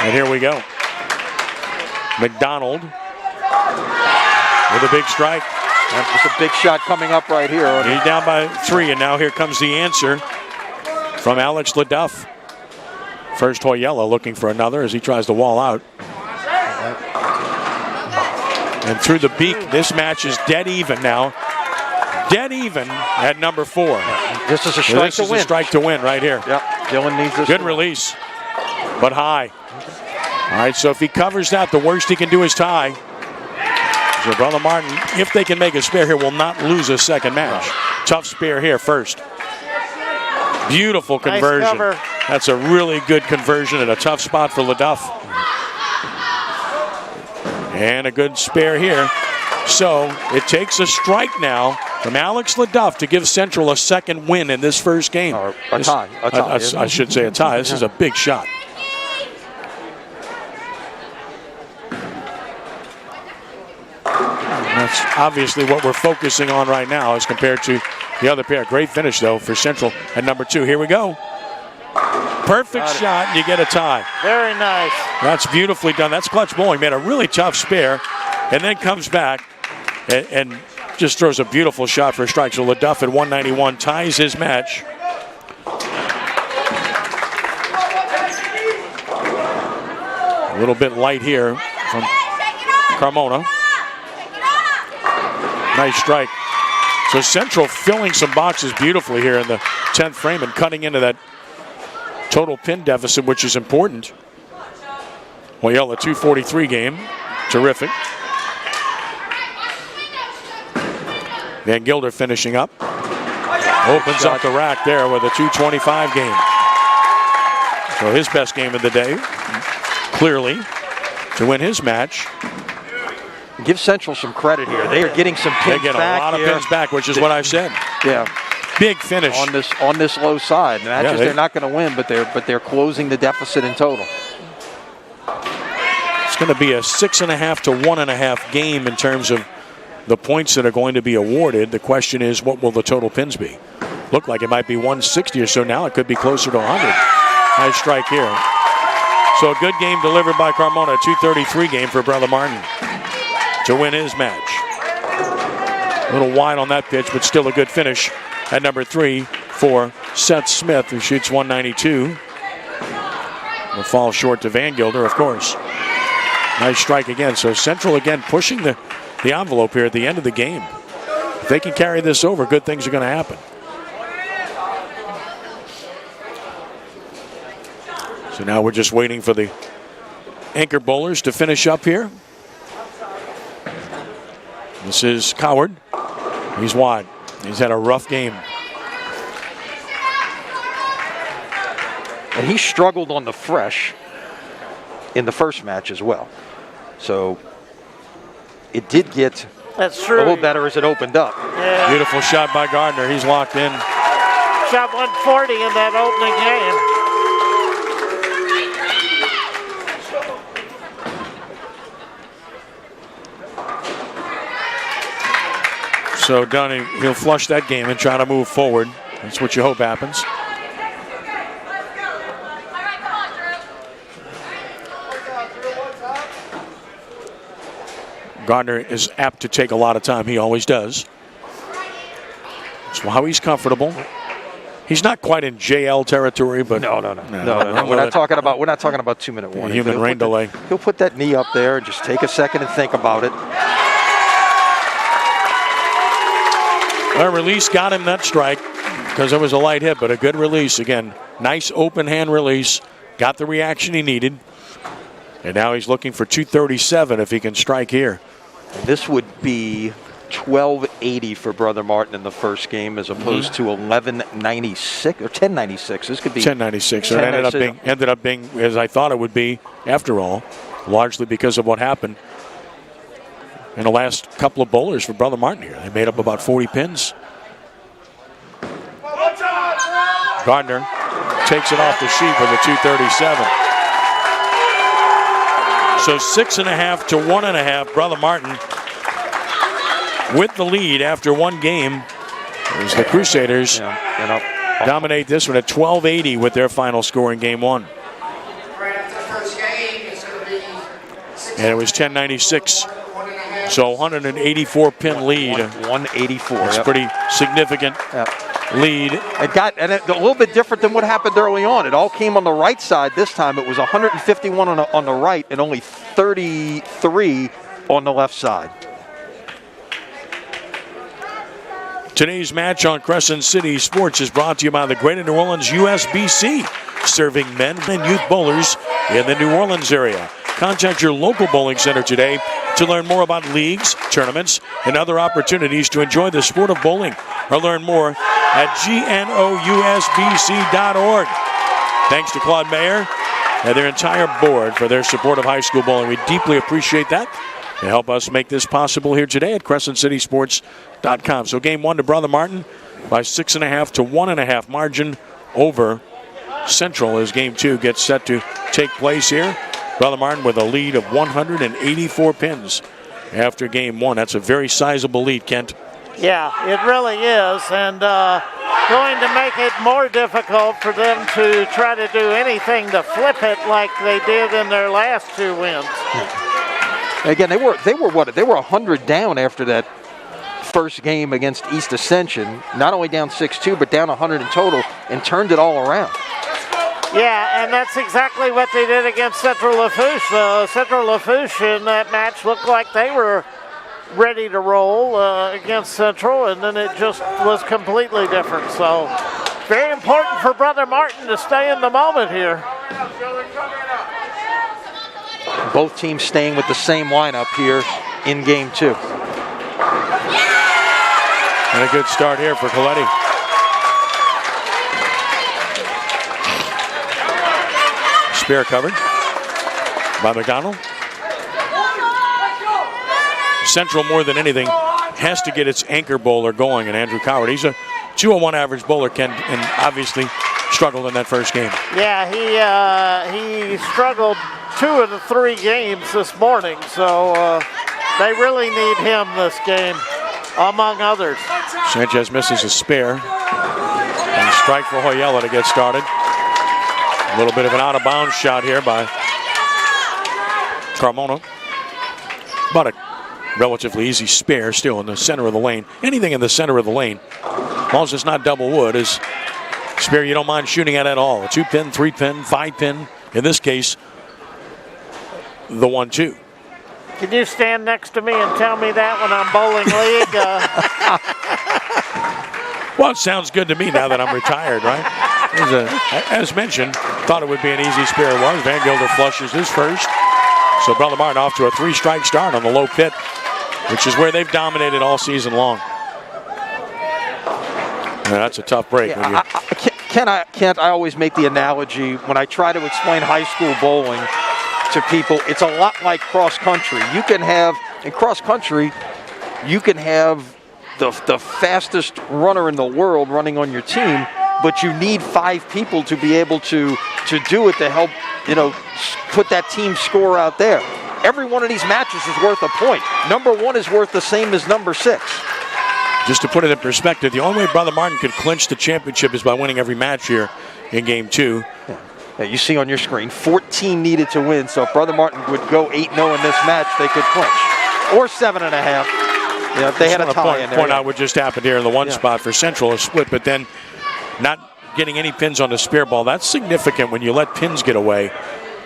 And here we go. McDonald with a big strike. It's a big shot coming up right here. He's down by 3, and now here comes the answer from Alex LeDuff. First Oyella looking for another as he tries to wall out. And through the beak, this match is dead even now. Dead even at number 4. This is a strike to win. This is a strike to win right here. Yep, Dylan needs this. Good release, but high. All right, so if he covers that, the worst he can do is tie. So Brother Martin, if they can make a spare here, will not lose a second match. Tough spare here first. Beautiful conversion. Nice cover. That's a really good conversion at a tough spot for LeDuff. And a good spare here. So it takes a strike now from Alex LeDuff to give Central a second win in this first game. Or a tie. I should say a tie. This is a big shot. That's obviously what we're focusing on right now as compared to the other pair. Great finish, though, for Central at number 2. Here we go. Perfect shot, and you get a tie. Very nice. That's beautifully done. That's clutch bowling. Made a really tough spare, and then comes back and just throws a beautiful shot for a strike. So LaDuff at 191 ties his match. A little bit light here from Carmona. Nice strike. So Central filling some boxes beautifully here in the 10th frame and cutting into that total pin deficit, which is important. Loyola 243 game. Terrific. Van Gilder finishing up. Opens up the rack there with a 225 game. So his best game of the day, clearly, to win his match. Give Central some credit here. They are getting some pins back. They get a lot of pins back, which is what I said. Yeah. Big finish on this low side. Matches they're not going to win, but they're closing the deficit in total. It's going to be a 6.5 to 1.5 game in terms of the points that are going to be awarded. The question is, what will the total pins be? Look like it might be 160 or so now. It could be closer to 100. Nice strike here. So a good game delivered by Carmona. 233 game for Brother Martin to win his match. A little wide on that pitch, but still a good finish at number 3 for Seth Smith, who shoots 192. Will fall short to Van Gilder, of course. Nice strike again. So Central again pushing the envelope here at the end of the game. If they can carry this over, good things are going to happen. So now we're just waiting for the anchor bowlers to finish up here. This is Coward. He's wide. He's had a rough game. And he struggled on the fresh in the first match as well. So it did get That's true. a little better as it opened up. Yeah. Beautiful shot by Gardner. He's locked in. Shot 140 in that opening game. So Dunning, he'll flush that game and try to move forward. That's what you hope happens. Gardner is apt to take a lot of time. He always does. That's how he's comfortable. He's not quite in JL territory, but No. We're not talking about 2-minute warning. Human rain delay. He'll put that knee up there and just take a second and think about it. Our release got him that strike because it was a light hit, but a good release. Again, nice open hand release. Got the reaction he needed. And now he's looking for 237 if he can strike here. And this would be 1280 for Brother Martin in the first game as opposed to 1196 or 1096. This could be 1096. So it ended up being as I thought it would be after all, largely because of what happened in the last couple of bowlers for Brother Martin here. They made up about 40 pins. Gardner takes it off the sheet with a 237. So 6.5 to 1.5. Brother Martin with the lead after one game. As the Crusaders dominate this one at 1280 with their final score in game one. And it was 1096. So 184 pin lead. 184. That's pretty significant lead. And a little bit different than what happened early on. It all came on the right side this time. It was 151 on the right and only 33 on the left side. Today's match on Crescent City Sports is brought to you by the Greater New Orleans USBC, serving men and youth bowlers in the New Orleans area. Contact your local bowling center today to learn more about leagues, tournaments, and other opportunities to enjoy the sport of bowling, or learn more at gnousbc.org. Thanks to Claude Mayer and their entire board for their support of high school bowling. We deeply appreciate that. They help us make this possible here today at CrescentCitySports.com. So game one to Brother Martin by 6.5 to 1.5 margin over Central as game two gets set to take place here. Brother Martin with a lead of 184 pins after game one. That's a very sizable lead, Kent. Yeah, it really is, and going to make it more difficult for them to try to do anything to flip it like they did in their last two wins. Again, they were 100 down after that first game against East Ascension, not only down 6-2, but down 100 in total, and turned it all around. Yeah, and that's exactly what they did against Central Lafourche. Central Lafourche in that match looked like they were ready to roll against Central, and then it just was completely different. So very important for Brother Martin to stay in the moment here. Both teams staying with the same lineup here in game 2. And a good start here for Coletti. Spear covered by McDonald. Central, more than anything, has to get its anchor bowler going, and Andrew Coward. He's a 201 average bowler, Ken, and obviously struggled in that first game. Yeah, he struggled 2 of the 3 games this morning, so they really need him this game, among others. Sanchez misses a spare, and a strike for Hoyela to get started. A little bit of an out-of-bounds shot here by Carmona. But a relatively easy spare still in the center of the lane. Anything in the center of the lane, as long as it's not double wood, is spare you don't mind shooting at all. A 2-pin, 3-pin, 5-pin. In this case, the 1-2. Can you stand next to me and tell me that when I'm bowling league? Well, it sounds good to me now that I'm retired, right? As mentioned, thought it would be an easy spare. It was. Van Gilder flushes his first. So Brother Martin off to a 3-strike start on the low pit, which is where they've dominated all season long. Yeah, that's a tough break. Yeah, Kent, I always make the analogy when I try to explain high school bowling to people, it's a lot like cross country. You can have, in cross country, you can have the fastest runner in the world running on your team, but you need 5 people to be able to do it to help, put that team score out there. Every one of these matches is worth a point. Number 1 is worth the same as number 6. Just to put it in perspective, the only way Brother Martin could clinch the championship is by winning every match here in game 2. Yeah, you see on your screen, 14 needed to win, so if Brother Martin would go 8-0 in this match, they could clinch. Or 7.5. Yeah, if they had a tie in there. Point out what just happened here in the one spot for Central, a split, but then not getting any pins on the spear ball. That's significant when you let pins get away.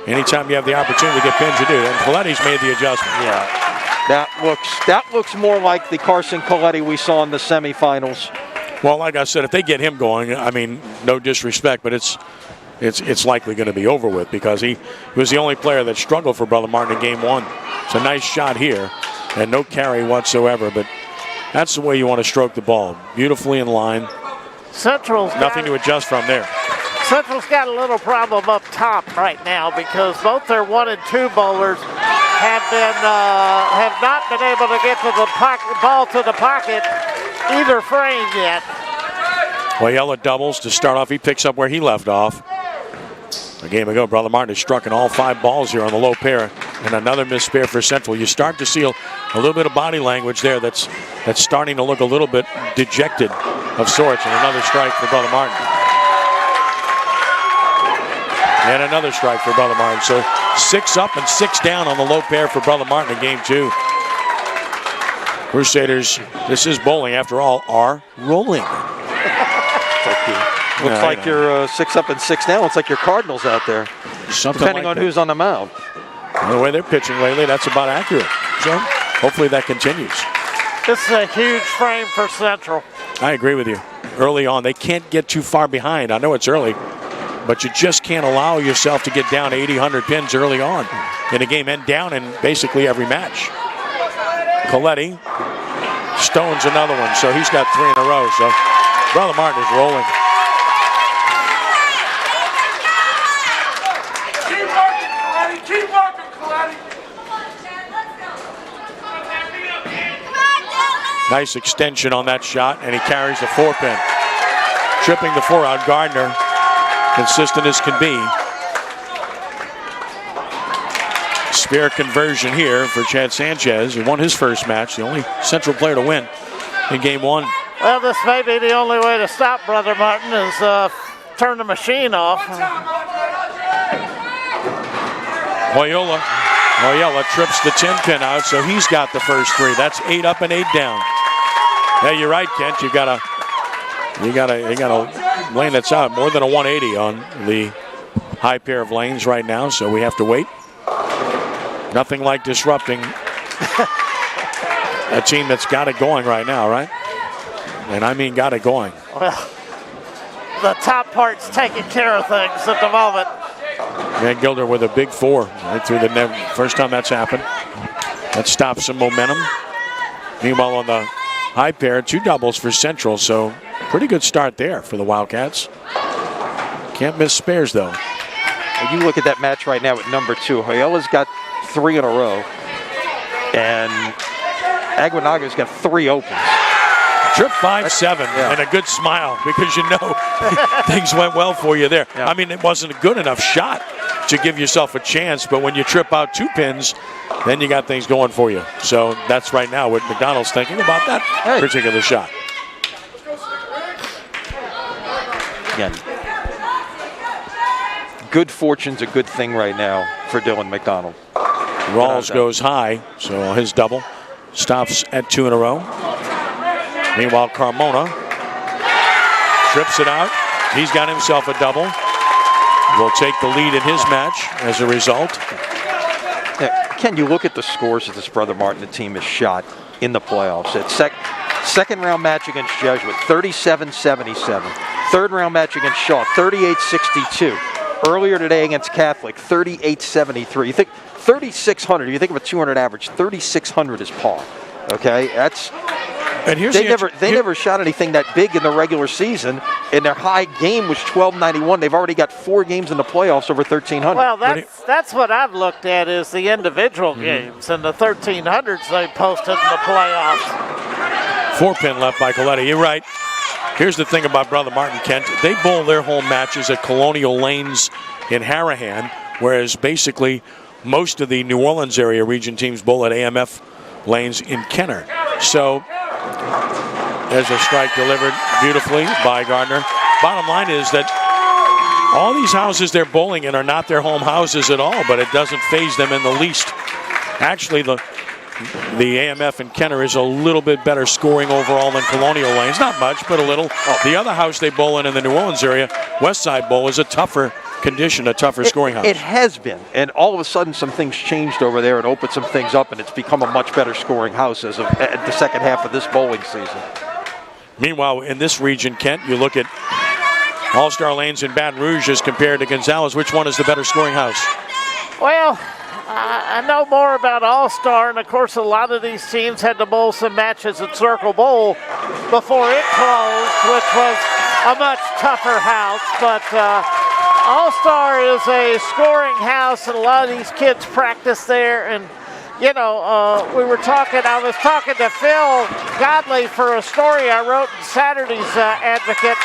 Anytime you have the opportunity to get pins, you do. And Coletti's made the adjustment. Yeah, that looks more like the Carson Coletti we saw in the semifinals. Well, like I said, if they get him going, I mean, no disrespect, but it's likely going to be over with because he was the only player that struggled for Brother Martin in game 1. It's a nice shot here and no carry whatsoever, but that's the way you want to stroke the ball. Beautifully in line. Central's nothing to adjust from there. Central's got a little problem up top right now because both their 1 and 2 bowlers have not been able to get to the ball to the pocket either frame yet. Hoyela doubles to start off. He picks up where he left off. A game ago, Brother Martin has struck in all 5 balls here on the low pair, and another missed spare for Central. You start to see a little bit of body language there that's starting to look a little bit dejected of sorts, and another strike for Brother Martin. And another strike for Brother Martin. So 6 up and 6 down on the low pair for Brother Martin in game 2. Crusaders, this is bowling after all, are rolling. Looks like you're 6 up and 6 down. Looks like your Cardinals out there. Depending on who's on the mound. The way they're pitching lately, that's about accurate. So hopefully that continues. This is a huge frame for Central. I agree with you. Early on, they can't get too far behind. I know it's early, but you just can't allow yourself to get down 80, 100 pins early on in a game and down in basically every match. Coletti stones another one, so he's got 3 in a row. So Brother Martin is rolling. Keep working, Coletti. Nice extension on that shot, and he carries the 4-pin. Tripping the 4-out Gardner, consistent as can be. Spear conversion here for Chad Sanchez, who won his first match, the only Central player to win in game 1. Well, this may be the only way to stop Brother Martin is turn the machine off. Hoyela trips the 10-pin out, so he's got the first 3. That's 8 up and 8 down. Hey, you're right, Kent. You gotta lane that's out. More than a 180 on the high pair of lanes right now, so we have to wait. Nothing like disrupting a team that's got it going right now, right? And I mean got it going. Well, the top part's taking care of things at the moment. Van Gilder with a big 4 right through the net. First time that's happened. That stops some momentum. Meanwhile, on the high pair, 2 doubles for Central, so pretty good start there for the Wildcats. Can't miss spares, though. When you look at that match right now at number 2, Hoyola's got 3 in a row, and Aguinaldo's got 3 opens. Trip 5-7 and a good smile because you know things went well for you there. Yeah. I mean, it wasn't a good enough shot to give yourself a chance, but when you trip out 2 pins, then you got things going for you. So that's right now what McDonald's thinking about that particular shot. Again, good fortune's a good thing right now for Dylan McDonald. Rawls goes high, so his double stops at 2 in a row. Meanwhile, Carmona trips it out. He's got himself a double. Will take the lead in his match as a result. Yeah, Ken, you look at the scores that this Brother Martin team has shot in the playoffs. At second round match against Jesuit, 37-77. Third round match against Shaw, 38-62. Earlier today against Catholic, 38-73. You think 3,600, you think of a 200 average, 3,600 is par. Okay, that's... And here's they never shot anything that big in the regular season, and their high game was 1291. They've already got 4 games in the playoffs over 1,300. Well, that's what I've looked at is the individual games and the 1,300s they posted in the playoffs. 4-pin left by Coletti. You're right. Here's the thing about Brother Martin, Kent. They bowl their home matches at Colonial Lanes in Harahan, whereas basically most of the New Orleans area region teams bowl at AMF Lanes in Kenner. So there's a strike delivered beautifully by Gardner. Bottom line is that all these houses they're bowling in are not their home houses at all, but it doesn't faze them in the least. Actually, the AMF in Kenner is a little bit better scoring overall than Colonial Lanes. Not much, but a little. The other house they bowl in the New Orleans area, Westside Bowl, is a tougher condition, a tougher scoring house. It has been, and all of a sudden some things changed over there and opened some things up, and it's become a much better scoring house as of the second half of this bowling season. Meanwhile, in this region, Kent, you look at All-Star Lanes in Baton Rouge as compared to Gonzales. Which one is the better scoring house? Well, I know more about All-Star, and of course a lot of these teams had to bowl some matches at Circle Bowl before it closed, which was a much tougher house, but All-Star is a scoring house, and a lot of these kids practice there. And you know, I was talking to Phil Godley for a story I wrote in Saturday's Advocate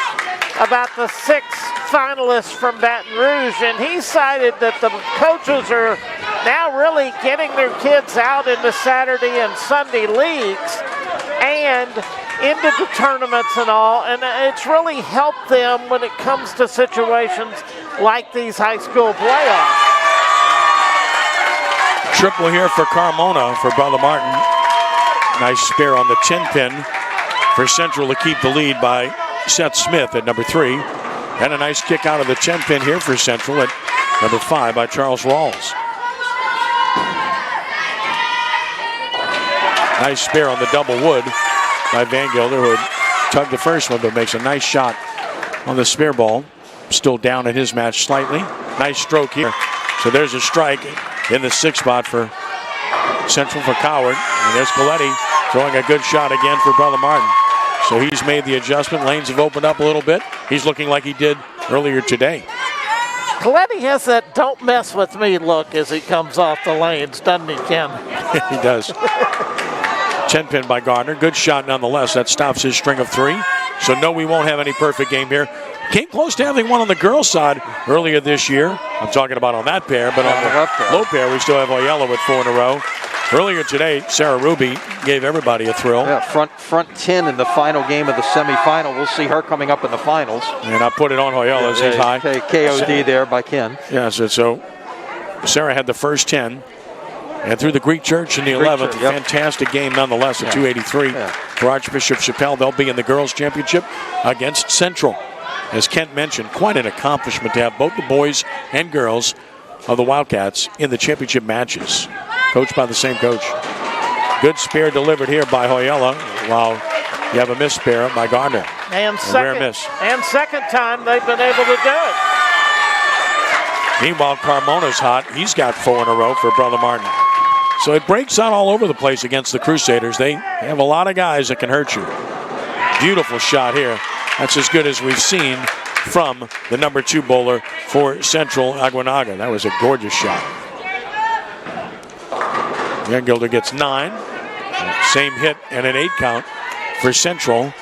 about the 6 finalists from Baton Rouge, and he cited that the coaches are now really getting their kids out into Saturday and Sunday leagues and into the tournaments and all, and it's really helped them when it comes to situations like these high school playoffs. Triple here for Carmona for Brother Martin. Nice spare on the 10-pin for Central to keep the lead by Seth Smith at number 3. And a nice kick out of the 10-pin here for Central at number 5 by Charles Rawls. Nice spare on the double wood by Van Gilder, who had tugged the first one, but makes a nice shot on the spare ball. Still down in his match slightly. Nice stroke here. So there's a strike in the 6th spot for Central for Coward. And there's Coletti throwing a good shot again for Brother Martin. So he's made the adjustment. Lanes have opened up a little bit. He's looking like he did earlier today. Coletti has that don't mess with me look as he comes off the lanes, doesn't he, Ken? He does. 10-pin by Gardner. Good shot nonetheless. That stops his string of 3. So no, we won't have any perfect game here. Came close to having one on the girls' side earlier this year. I'm talking about on that pair, but on the low pair, we still have Oyella with 4 in a row. Earlier today, Sarah Ruby gave everybody a thrill. Yeah, front 10 in the final game of the semifinal. We'll see her coming up in the finals. And I put it on Oyella as he's high. KOD there by Ken. Yeah, so Sarah had the first 10. And through the Greek Church in the 11th. Fantastic game nonetheless at 283 for Archbishop Chappelle. They'll be in the girls' championship against Central. As Kent mentioned, quite an accomplishment to have both the boys and girls of the Wildcats in the championship matches. Coached by the same coach. Good spear delivered here by Hoyela, while you have a miss spear by Gardner. And rare miss. And second time they've been able to do it. Meanwhile, Carmona's hot. He's got 4 in a row for Brother Martin. So it breaks out all over the place against the Crusaders. They have a lot of guys that can hurt you. Beautiful shot here. That's as good as we've seen from the number 2 bowler for Central, Aguanaga. That was a gorgeous shot. Van Gilder gets 9. Same hit and an 8 count for Central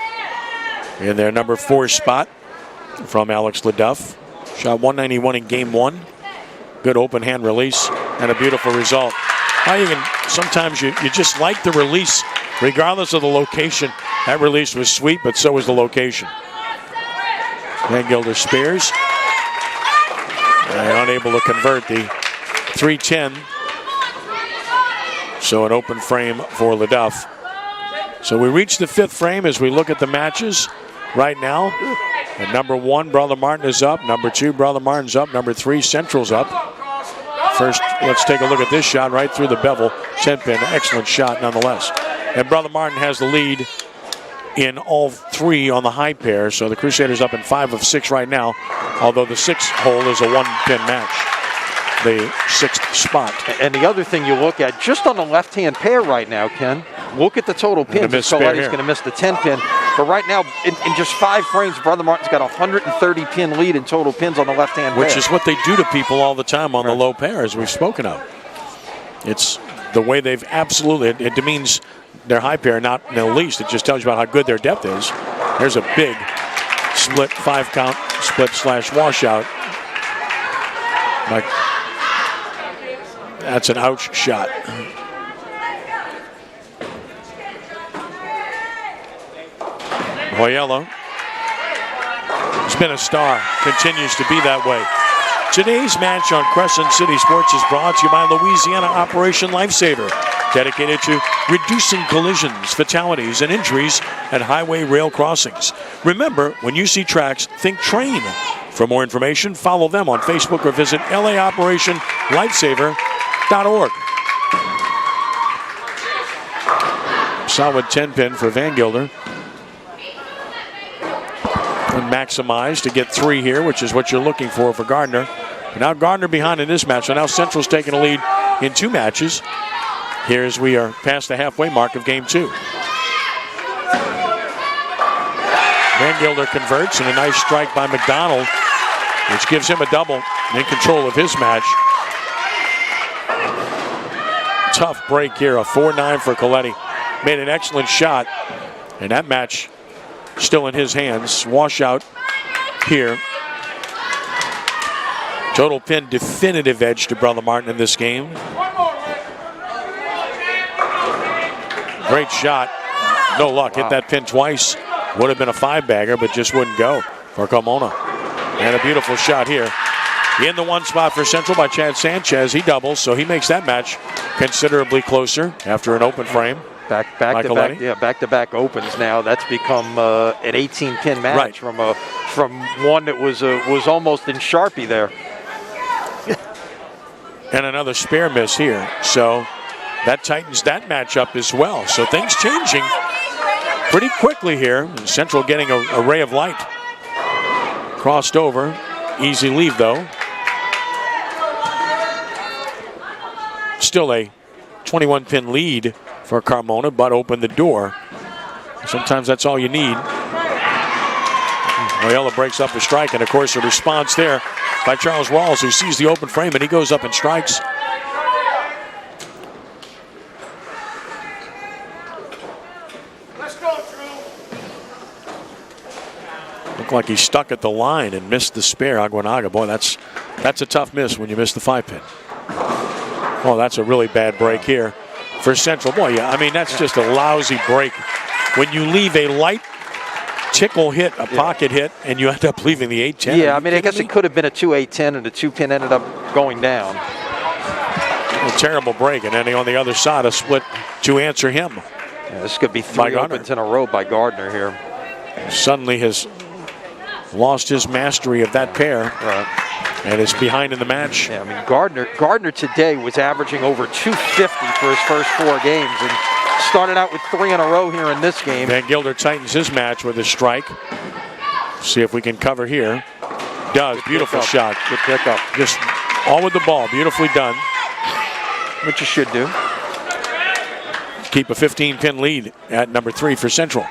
in their number 4 spot from Alex LeDuff. Shot 191 in game 1. Good open hand release and a beautiful result. Sometimes you just like the release regardless of the location. That release was sweet, but so was the location. Van Gilder spears. And unable to convert the 310. So an open frame for LeDuff. So we reach the 5th frame as we look at the matches right now. And number 1, Brother Martin is up. Number 2, Brother Martin's up. Number 3, Central's up. First, let's take a look at this shot right through the bevel. 10-pin, excellent shot nonetheless. And Brother Martin has the lead in all 3 on the high pair. So the Crusaders up in 5 of 6 right now. Although the 6th hole is a 1-pin match. The 6th spot. And the other thing you look at, just on the left-hand pair right now, Ken, look at the total pins. Coletti's going to miss the 10-pin. But right now, in just 5 frames, Brother Martin's got a 130-pin lead in total pins on the left-hand pair. Which is what they do to people all the time on the low pair, as we've spoken of. It's the way they've absolutely, it demeans their high pair, not in the least. It just tells you about how good their depth is. There's a big split 5-count, split/washout. That's an ouch shot. Hoyela has been a star, continues to be that way. Today's match on Crescent City Sports is brought to you by Louisiana Operation Lifesaver, dedicated to reducing collisions, fatalities, and injuries at highway rail crossings. Remember, when you see tracks, think train. For more information, follow them on Facebook or visit laoperationlifesaver.org. Solid 10-pin for Van Gilder. And maximize to get 3 here, which is what you're looking for Gardner. And now Gardner behind in this match. So now Central's taking a lead in 2 matches. Here as we are past the halfway mark of game 2. Van Gilder converts, and a nice strike by McDonald, which gives him a double, in control of his match. Tough break here, a 4-9 for Coletti. Made an excellent shot, and that match still in his hands. Washout here. Total pin definitive edge to Brother Martin in this game. Great shot. No luck. Hit that pin twice. Would have been a 5-bagger, but just wouldn't go for Carmona. And a beautiful shot here. In the 1 spot for Central by Chad Sanchez. He doubles, so he makes that match considerably closer after an open frame. Back-to-back opens now. That's become an 18-pin match from one that was almost in Sharpie there. And another spare miss here. So that tightens that match up as well. So things changing pretty quickly here. And Central getting a ray of light. Crossed over. Easy leave, though. Still a 21-pin lead for Carmona, but open the door. Sometimes that's all you need. Loyola breaks up a strike, and of course a response there by Charles Rawls, who sees the open frame, and he goes up and strikes. Let's go, Drew. Looked like he stuck at the line and missed the spare. Aguanaga, boy, that's a tough miss when you miss the 5-pin. Oh, that's a really bad break here for Central. Boy, yeah, I mean, that's just a lousy break. When you leave a light tickle hit, a pocket hit, and you end up leaving the 8-10. Yeah, I mean, I guess it could have been a 2-8-10, and the 2-pin ended up going down. A terrible break, and then on the other side, a split to answer him. Yeah, this could be 3 opens in a row by Gardner here. Suddenly has lost his mastery of that pair. Right. And is behind in the match. Yeah, I mean, Gardner today was averaging over 250 for his first 4 games and started out with 3 in a row here in this game. Van Gilder tightens his match with a strike. See if we can cover here. Does. Beautiful shot. Good pickup. Just all with the ball. Beautifully done. What you should do. Keep a 15-pin lead at number 3 for Central.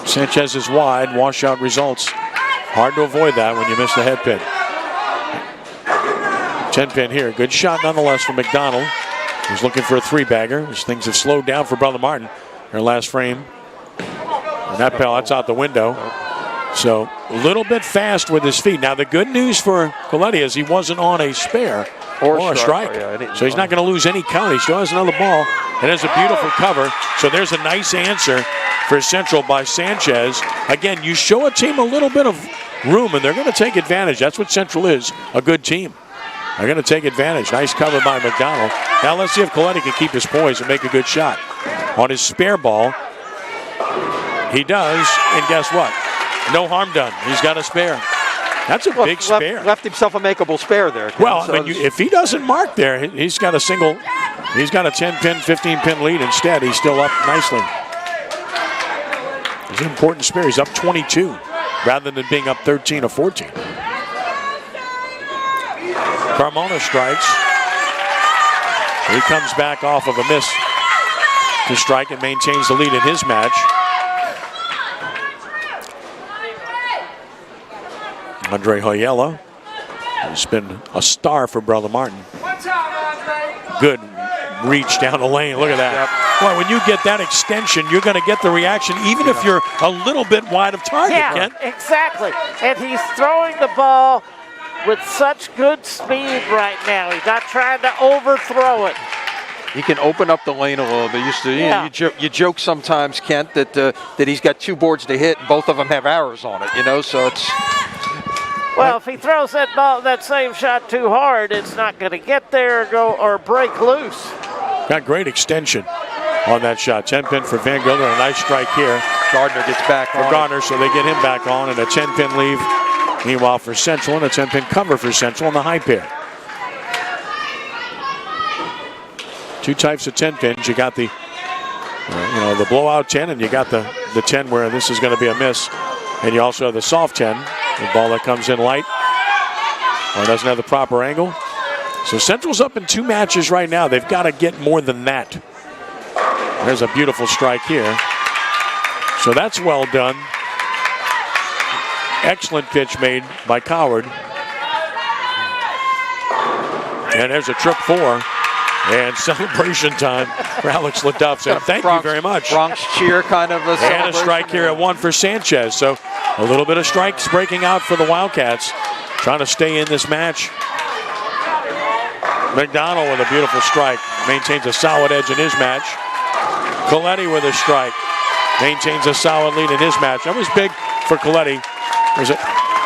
Sanchez is wide. Washout results. Hard to avoid that when you miss the head pin. 10-pin here. Good shot nonetheless from McDonald. He's looking for a 3-bagger as things have slowed down for Brother Martin. Their last frame. And that pellet's out the window. So a little bit fast with his feet. Now the good news for Coletti is he wasn't on a spare or a strike. Oh, yeah, so he's not going to lose any count. He still has another ball. And there's a beautiful cover. So there's a nice answer for Central by Sanchez. Again, you show a team a little bit of room and they're going to take advantage. That's what Central is, a good team. They're going to take advantage. Nice cover by McDonald. Now let's see if Coletti can keep his poise and make a good shot. On his spare ball, he does, and guess what? No harm done. He's got a spare. That's a big spare. Left himself a makeable spare there. Ken. Well, I mean, if he doesn't mark there, he's got a single, he's got a 10-pin, 15-pin lead. Instead, he's still up nicely. It's an important spare. He's up 22 rather than being up 13 or 14. Carmona strikes. He comes back off of a miss to strike and maintains the lead in his match. Andre Hoyela has been a star for Brother Martin. Good reach down the lane. Look at that. Boy, when you get that extension, you're going to get the reaction even if you're a little bit wide of target, Yeah, Ken. exactly. And he's throwing the ball with such good speed right now. He's not trying to overthrow it. He can open up the lane a little bit. You joke sometimes, Kent, that he's got 2 boards to hit and both of them have arrows on it, so it's... Well, if he throws that same shot too hard, it's not going to get there or break loose. Got great extension on that shot. 10-pin for Van Gilder, a nice strike here. Gardner gets back for on Gardner, so they get him back on, and a 10-pin leave. Meanwhile, for Central, and a 10-pin cover for Central on the high pair. 2 types of 10-pins. You got the, the blowout 10, and you got the 10 where this is going to be a miss. And you also have the soft 10, the ball that comes in light or doesn't have the proper angle. So Central's up in 2 matches right now. They've got to get more than that. There's a beautiful strike here. So that's well done. Excellent pitch made by Coward. And there's a trip 4. And celebration time for Alex Ledufson. Thank you very much. Bronx cheer kind of a celebration. And a strike here at 1 for Sanchez. So a little bit of strikes breaking out for the Wildcats. Trying to stay in this match. McDonald with a beautiful strike. Maintains a solid edge in his match. Coletti with a strike. Maintains a solid lead in his match. That was big for Coletti.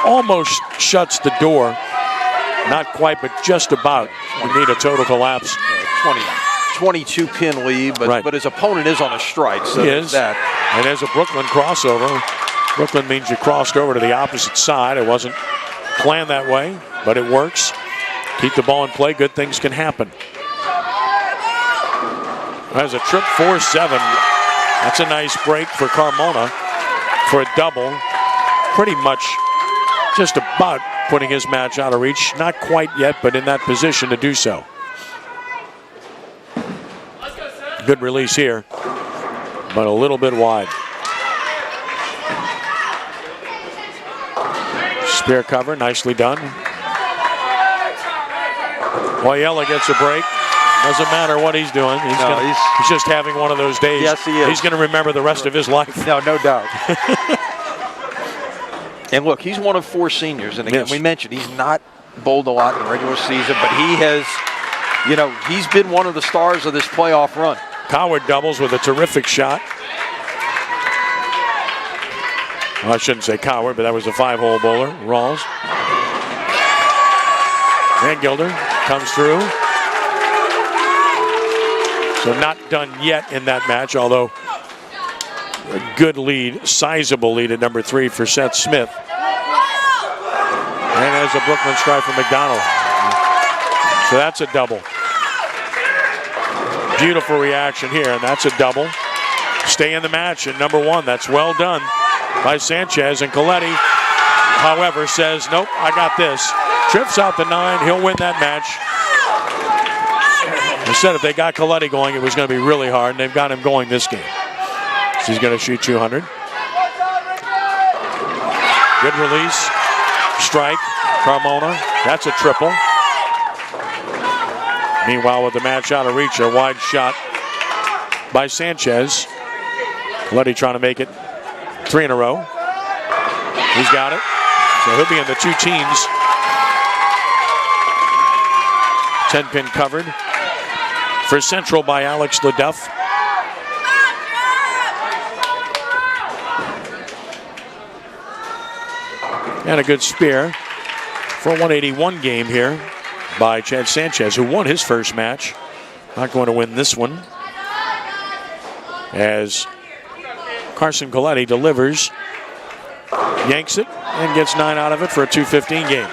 Almost shuts the door. Not quite, but just about. We need a total collapse. 22-pin lead, but his opponent is on a strike. So he is. That. And there's a Brooklyn crossover. Brooklyn means you crossed over to the opposite side. It wasn't planned that way, but it works. Keep the ball in play. Good things can happen. There's a trip 4-7. That's a nice break for Carmona for a double. Pretty much just about putting his match out of reach. Not quite yet, but in that position to do so. Good release here, but a little bit wide. Spear cover, nicely done. Hoyela gets a break. Doesn't matter what he's doing. He's just having one of those days. Yes, he is. He's going to remember the rest of his life. No doubt. And look, he's one of 4 seniors. And again, we mentioned he's not bowled a lot in the regular season, but he has, he's been one of the stars of this playoff run. Coward doubles with a terrific shot. Well, I shouldn't say Coward, but that was a 5-hole bowler, Rawls. Van Gilder comes through. So not done yet in that match, although a good lead, sizable lead at number 3 for Seth Smith. And there's a Brooklyn strike from McDonald. So that's a double. Beautiful reaction here, and that's a double. Stay in the match at number 1. That's well done by Sanchez. And Coletti, however, says, nope, I got this. Trips out the 9. He'll win that match. Instead, if they got Coletti going, it was going to be really hard, and they've got him going this game. So he's going to shoot 200. Good release. Strike. Carmona. That's a triple. Meanwhile, with the match out of reach, a wide shot by Sanchez. Coletti trying to make it 3 in a row. He's got it. So he'll be in the 2 teens. 10-pin covered for Central by Alex LeDuff. And a good spear for a 181 game here by Chad Sanchez, who won his first match. Not going to win this one. As Carson Coletti delivers, yanks it, and gets 9 out of it for a 215 game.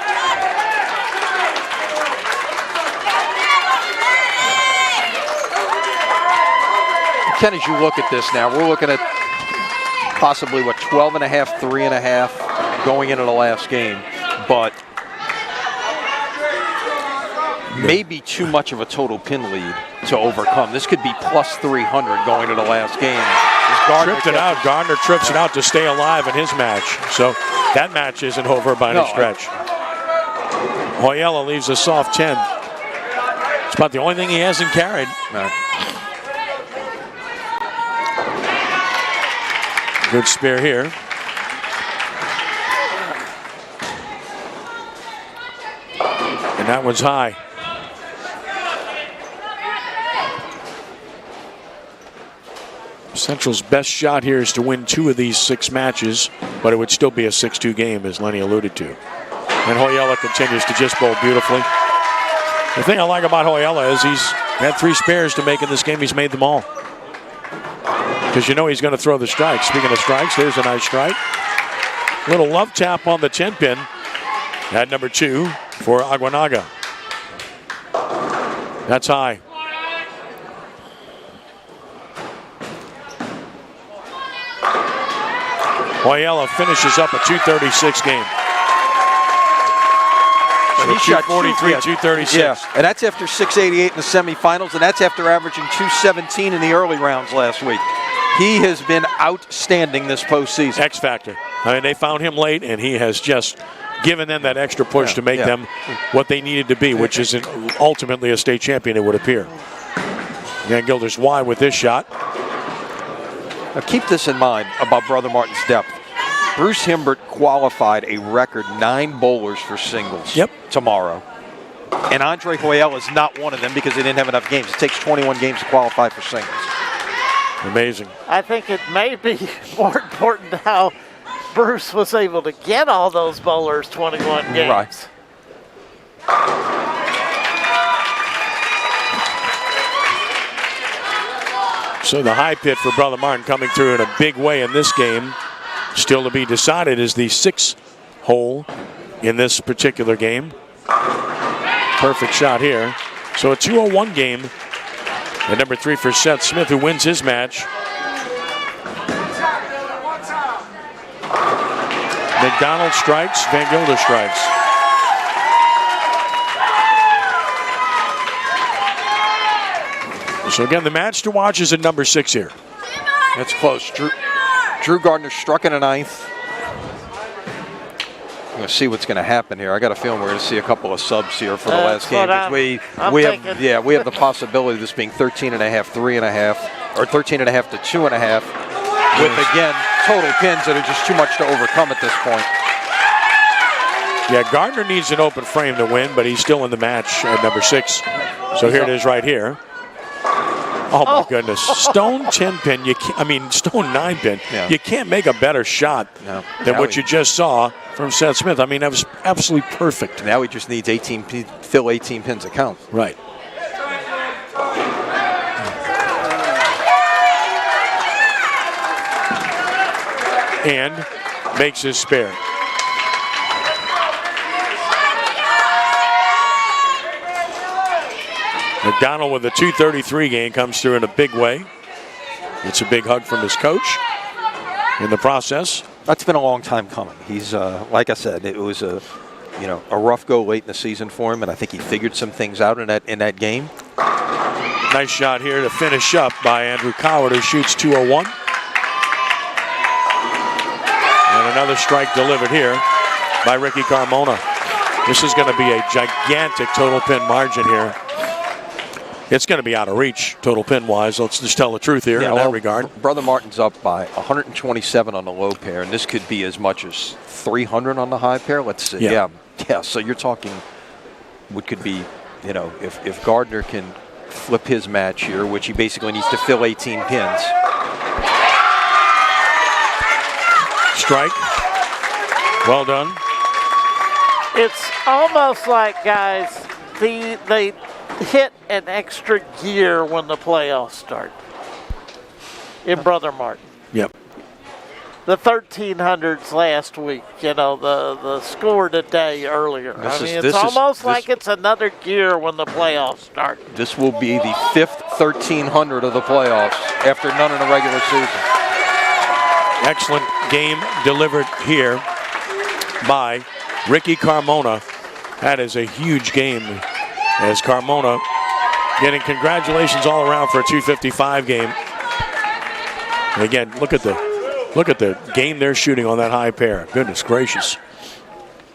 Ken, as you look at this now, we're looking at possibly, 12 and a half, 3 and a half going into the last game. But maybe too much of a total pin lead to overcome. This could be plus 300 going to the last game. Tripped it out. Gardner trips it out to stay alive in his match. So that match isn't over by any stretch. Hoyela leaves a soft 10. It's about the only thing he hasn't carried. No. Good spear here. And that one's high. Central's best shot here is to win 2 of these 6 matches, but it would still be a 6-2 game, as Lenny alluded to. And Hoyela continues to just bowl beautifully. The thing I like about Hoyela is he's had 3 spares to make in this game. He's made them all. Because you know he's going to throw the strike. Speaking of strikes, there's a nice strike. Little love tap on the 10-pin at number 2 for Aguanaga. That's high. Hoyela finishes up a 236 game. So he shot 243, 236. Yeah, and that's after 688 in the semifinals, and that's after averaging 217 in the early rounds last week. He has been outstanding this postseason. X factor. I mean, they found him late, and he has just given them that extra push to make them what they needed to be, which is ultimately a state champion, it would appear. Again, Gilders wide with this shot. Now keep this in mind about Brother Martin's depth. Bruce Himbert qualified a record 9 bowlers for singles tomorrow. And Andre Hoyela is not one of them because he didn't have enough games. It takes 21 games to qualify for singles. Amazing. I think it may be more important how Bruce was able to get all those bowlers 21 games. Right. So the high pit for Brother Martin coming through in a big way in this game. Still to be decided is the 6th hole in this particular game. Perfect shot here. So a 201 game. And number 3 for Seth Smith, who wins his match. McDonald strikes, Van Gilder strikes. So again, the match to watch is at number 6 here. That's close. Drew Gardner struck in the 9th. I'm going to see what's going to happen here. I got a feeling we're going to see a couple of subs here for the last game. We have the possibility of this being 13.5, 3.5, or 13.5 to 2.5. With again total pins that are just too much to overcome at this point. Yeah, Gardner needs an open frame to win, but he's still in the match at number 6. So here it is right here. Oh my goodness! Stone 10-pin. Stone 9-pin. Yeah. You can't make a better shot than what you just saw from Seth Smith. I mean, that was absolutely perfect. Now he just needs fill 18 pins to count. Right. and makes his spare. McDonald with a 2:33 game comes through in a big way. It's a big hug from his coach in the process. That's been a long time coming. He's, like I said, it was a rough go late in the season for him, and I think he figured some things out in that game. Nice shot here to finish up by Andrew Coward, who shoots 201. And another strike delivered here by Ricky Carmona. This is going to be a gigantic total pin margin here. It's going to be out of reach, total pin-wise. Let's just tell the truth here in that regard. Brother Martin's up by 127 on the low pair, and this could be as much as 300 on the high pair. Let's see. Yeah. So you're talking what could be, if Gardner can flip his match here, which he basically needs to fill 18 pins. Strike. Well done. It's almost like, guys, they hit an extra gear when the playoffs start in Brother Martin. Yep. The 1300s last week, the score today earlier. It's almost like it's another gear when the playoffs start. This will be the 5th 1300 of the playoffs after none in the regular season. Excellent game delivered here by Ricky Carmona. That is a huge game, as Carmona getting congratulations all around for a 255 game. And again, look at the game they're shooting on that high pair. Goodness gracious.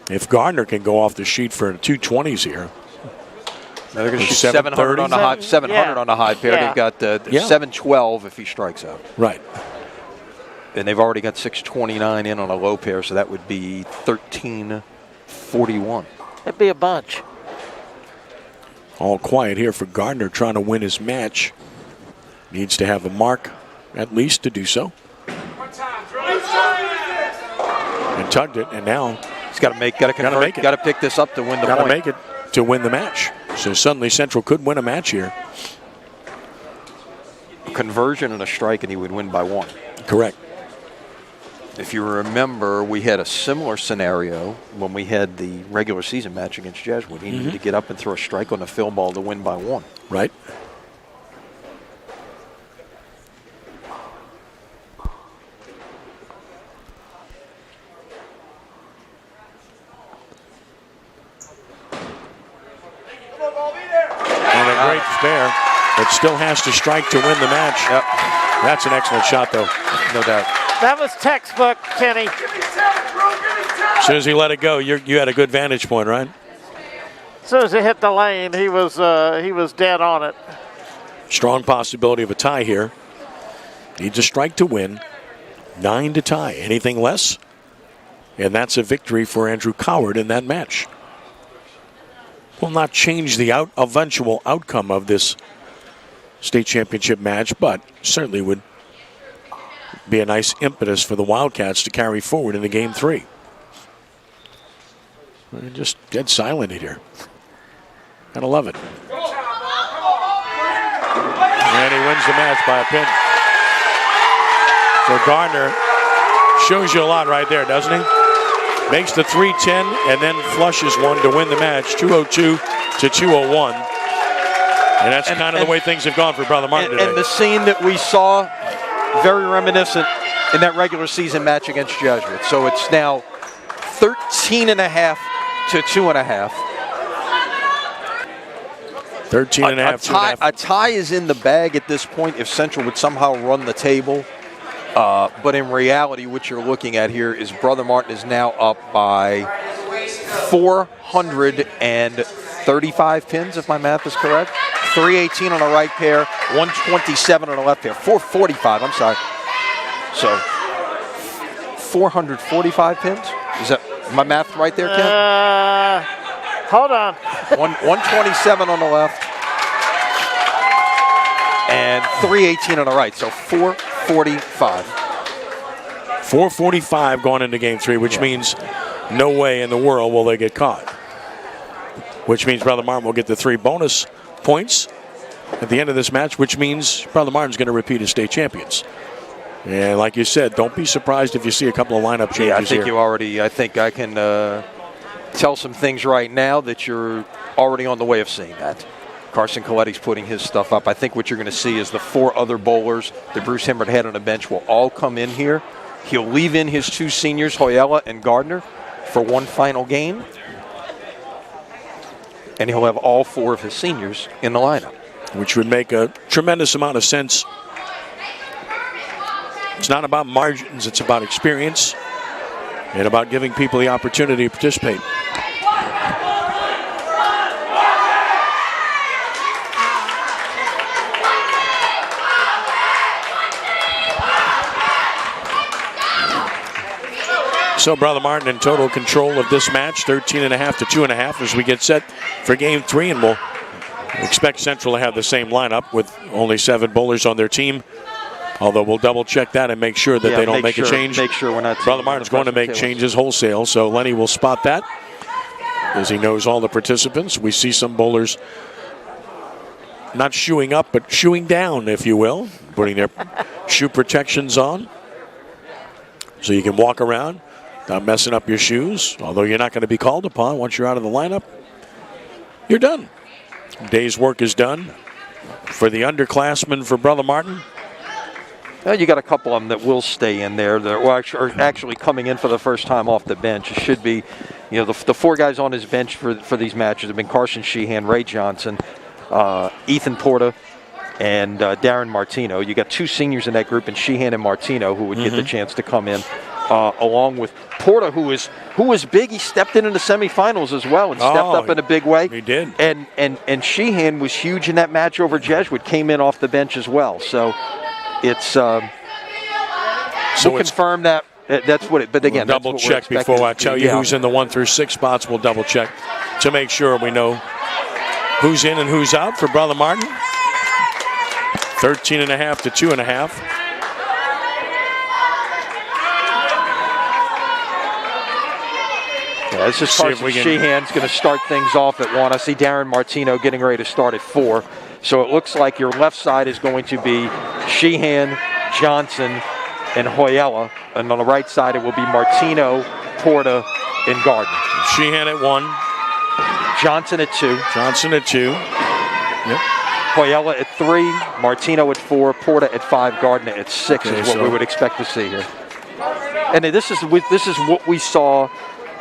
If Gardner can go off the sheet for 220s here. Now they're going to shoot 700 on the high, 700 on the high pair. Yeah. They've got 712 if he strikes out. Right. And they've already got 629 in on a low pair, so that would be 1341. That'd be a bunch. All quiet here for Gardner trying to win his match. Needs to have a mark at least to do so. And tugged it, and now he's got to pick this up to win the point. Got to make it to win the match. So suddenly Central could win a match here. A conversion and a strike, and he would win by 1. Correct. If you remember, we had a similar scenario when we had the regular season match against Jesuit. He needed to get up and throw a strike on the field ball to win by 1. Right. And a great spare, but still has to strike to win the match. Yep. That's an excellent shot, though. No doubt. That was textbook, Kenny. As soon as he let it go, you had a good vantage point, right? As soon as it hit the lane, he was dead on it. Strong possibility of a tie here. Needs a strike to win. 9 to tie. Anything less? And that's a victory for Andrew Coward in that match. Will not change the eventual outcome of this state championship match, but certainly would be a nice impetus for the Wildcats to carry forward into Game 3. They're just dead silent here. Gotta love it. And he wins the match by a pin. So Gardner shows you a lot right there, doesn't he? Makes the 310 and then flushes one to win the match, 202 to 201. And that's kind of the way things have gone for Brother Martin today. And the scene that we saw, very reminiscent in that regular season match against Jesuit. So it's now 13.5 to 2.5. 13.5. A tie is in the bag at this point if Central would somehow run the table. But in reality, what you're looking at here is Brother Martin is now up by 435 pins, if my math is correct. 318 on the right pair, 127 on the left pair. 445, I'm sorry. So, 445 pins? Is that my math right there, Ken? Hold on. 127 on the left. And 318 on the right, so 445. 445 going into Game 3, which means no way in the world will they get caught. Which means Brother Martin will get the 3 bonus points at the end of this match, which means Brother Martin's going to repeat as state champions. And like you said, don't be surprised if you see a couple of lineup changes Yeah, I think here. I think I can tell some things right now that you're already on the way of seeing that. Carson Coletti's putting his stuff up. I think what you're going to see is the 4 other bowlers that Bruce Himmert had on the bench will all come in here. He'll leave in his 2 seniors, Hoyela and Gardner, for one final game. And he'll have all 4 of his seniors in the lineup. Which would make a tremendous amount of sense. It's not about margins, it's about experience and about giving people the opportunity to participate. So Brother Martin in total control of this match, 13.5 to 2.5 as we get set for game 3, and we'll expect Central to have the same lineup with only 7 bowlers on their team. Although we'll double check that and make sure that they don't make a change. Make sure we're not. Brother Martin's going to make changes wholesale, so Lenny will spot that as he knows all the participants. We see some bowlers not shoeing up, but shoeing down, if you will, putting their shoe protections on so you can walk around, not messing up your shoes. Although you're not going to be called upon once you're out of the lineup, you're done. Day's work is done for the underclassmen for Brother Martin. Well, you got a couple of them that will stay in there that are actually coming in for the first time off the bench. It should be, the 4 guys on his bench for these matches have been Carson Sheehan, Ray Johnson, Ethan Porta, and Darren Martino. You got 2 seniors in that group, and Sheehan and Martino, who would get the chance to come in, along with Porta, who was big. He stepped in the semifinals as well and stepped up in a big way. He did. And Sheehan was huge in that match over Jesuit. Came in off the bench as well. So. It's we'll confirm that that's what it. But again, we'll double check before I tell you who's in the 1 through 6 spots. We'll double check to make sure we know who's in and who's out for Brother Martin. 13.5 to 2.5. Yeah, this is Carson Sheehan's going to start things off at 1. I see Darren Martino getting ready to start at 4. So it looks like your left side is going to be Sheehan, Johnson, and Hoyela. And on the right side, it will be Martino, Porta, and Gardner. Sheehan at 1. Johnson at 2. Johnson at 2. Yep. Hoyela at 3. Martino at 4. Porta at 5. Gardner at 6 is what we would expect to see here. And this is what we saw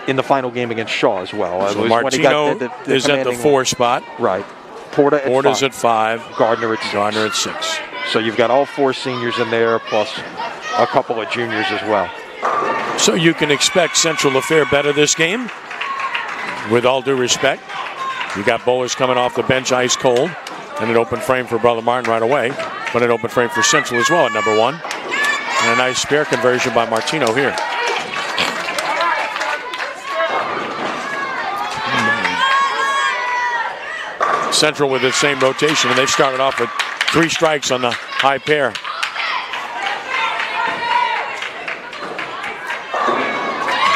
in the final game against Shaw as well. So Martino is at the 4 spot. Right. Porta's at 5. Gardner at 6. So you've got all 4 seniors in there, plus a couple of juniors as well. So you can expect Central to fare better this game, with all due respect. You got bowlers coming off the bench ice cold, and an open frame for Brother Martin right away, but an open frame for Central as well at number 1. And a nice spare conversion by Martino here. Central with the same rotation, and they started off with 3 strikes on the high pair.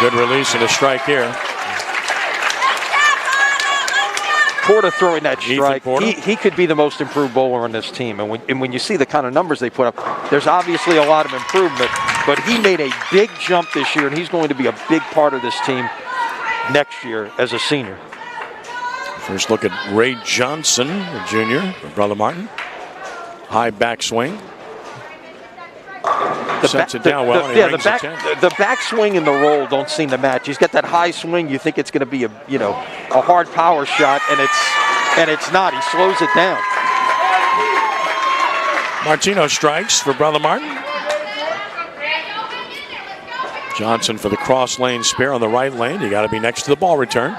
Good release and a strike here. Porta throwing that strike. He could be the most improved bowler on this team. And when you see the kind of numbers they put up, there's obviously a lot of improvement. But he made a big jump this year, and he's going to be a big part of this team next year as a senior. First look at Ray Johnson, the junior, Brother Martin. High backswing. Sets it down well. The backswing and the roll don't seem to match. He's got that high swing. You think it's going to be a hard power shot, and it's not. He slows it down. Martino strikes for Brother Martin. Johnson for the cross lane spare on the right lane. You got to be next to the ball return.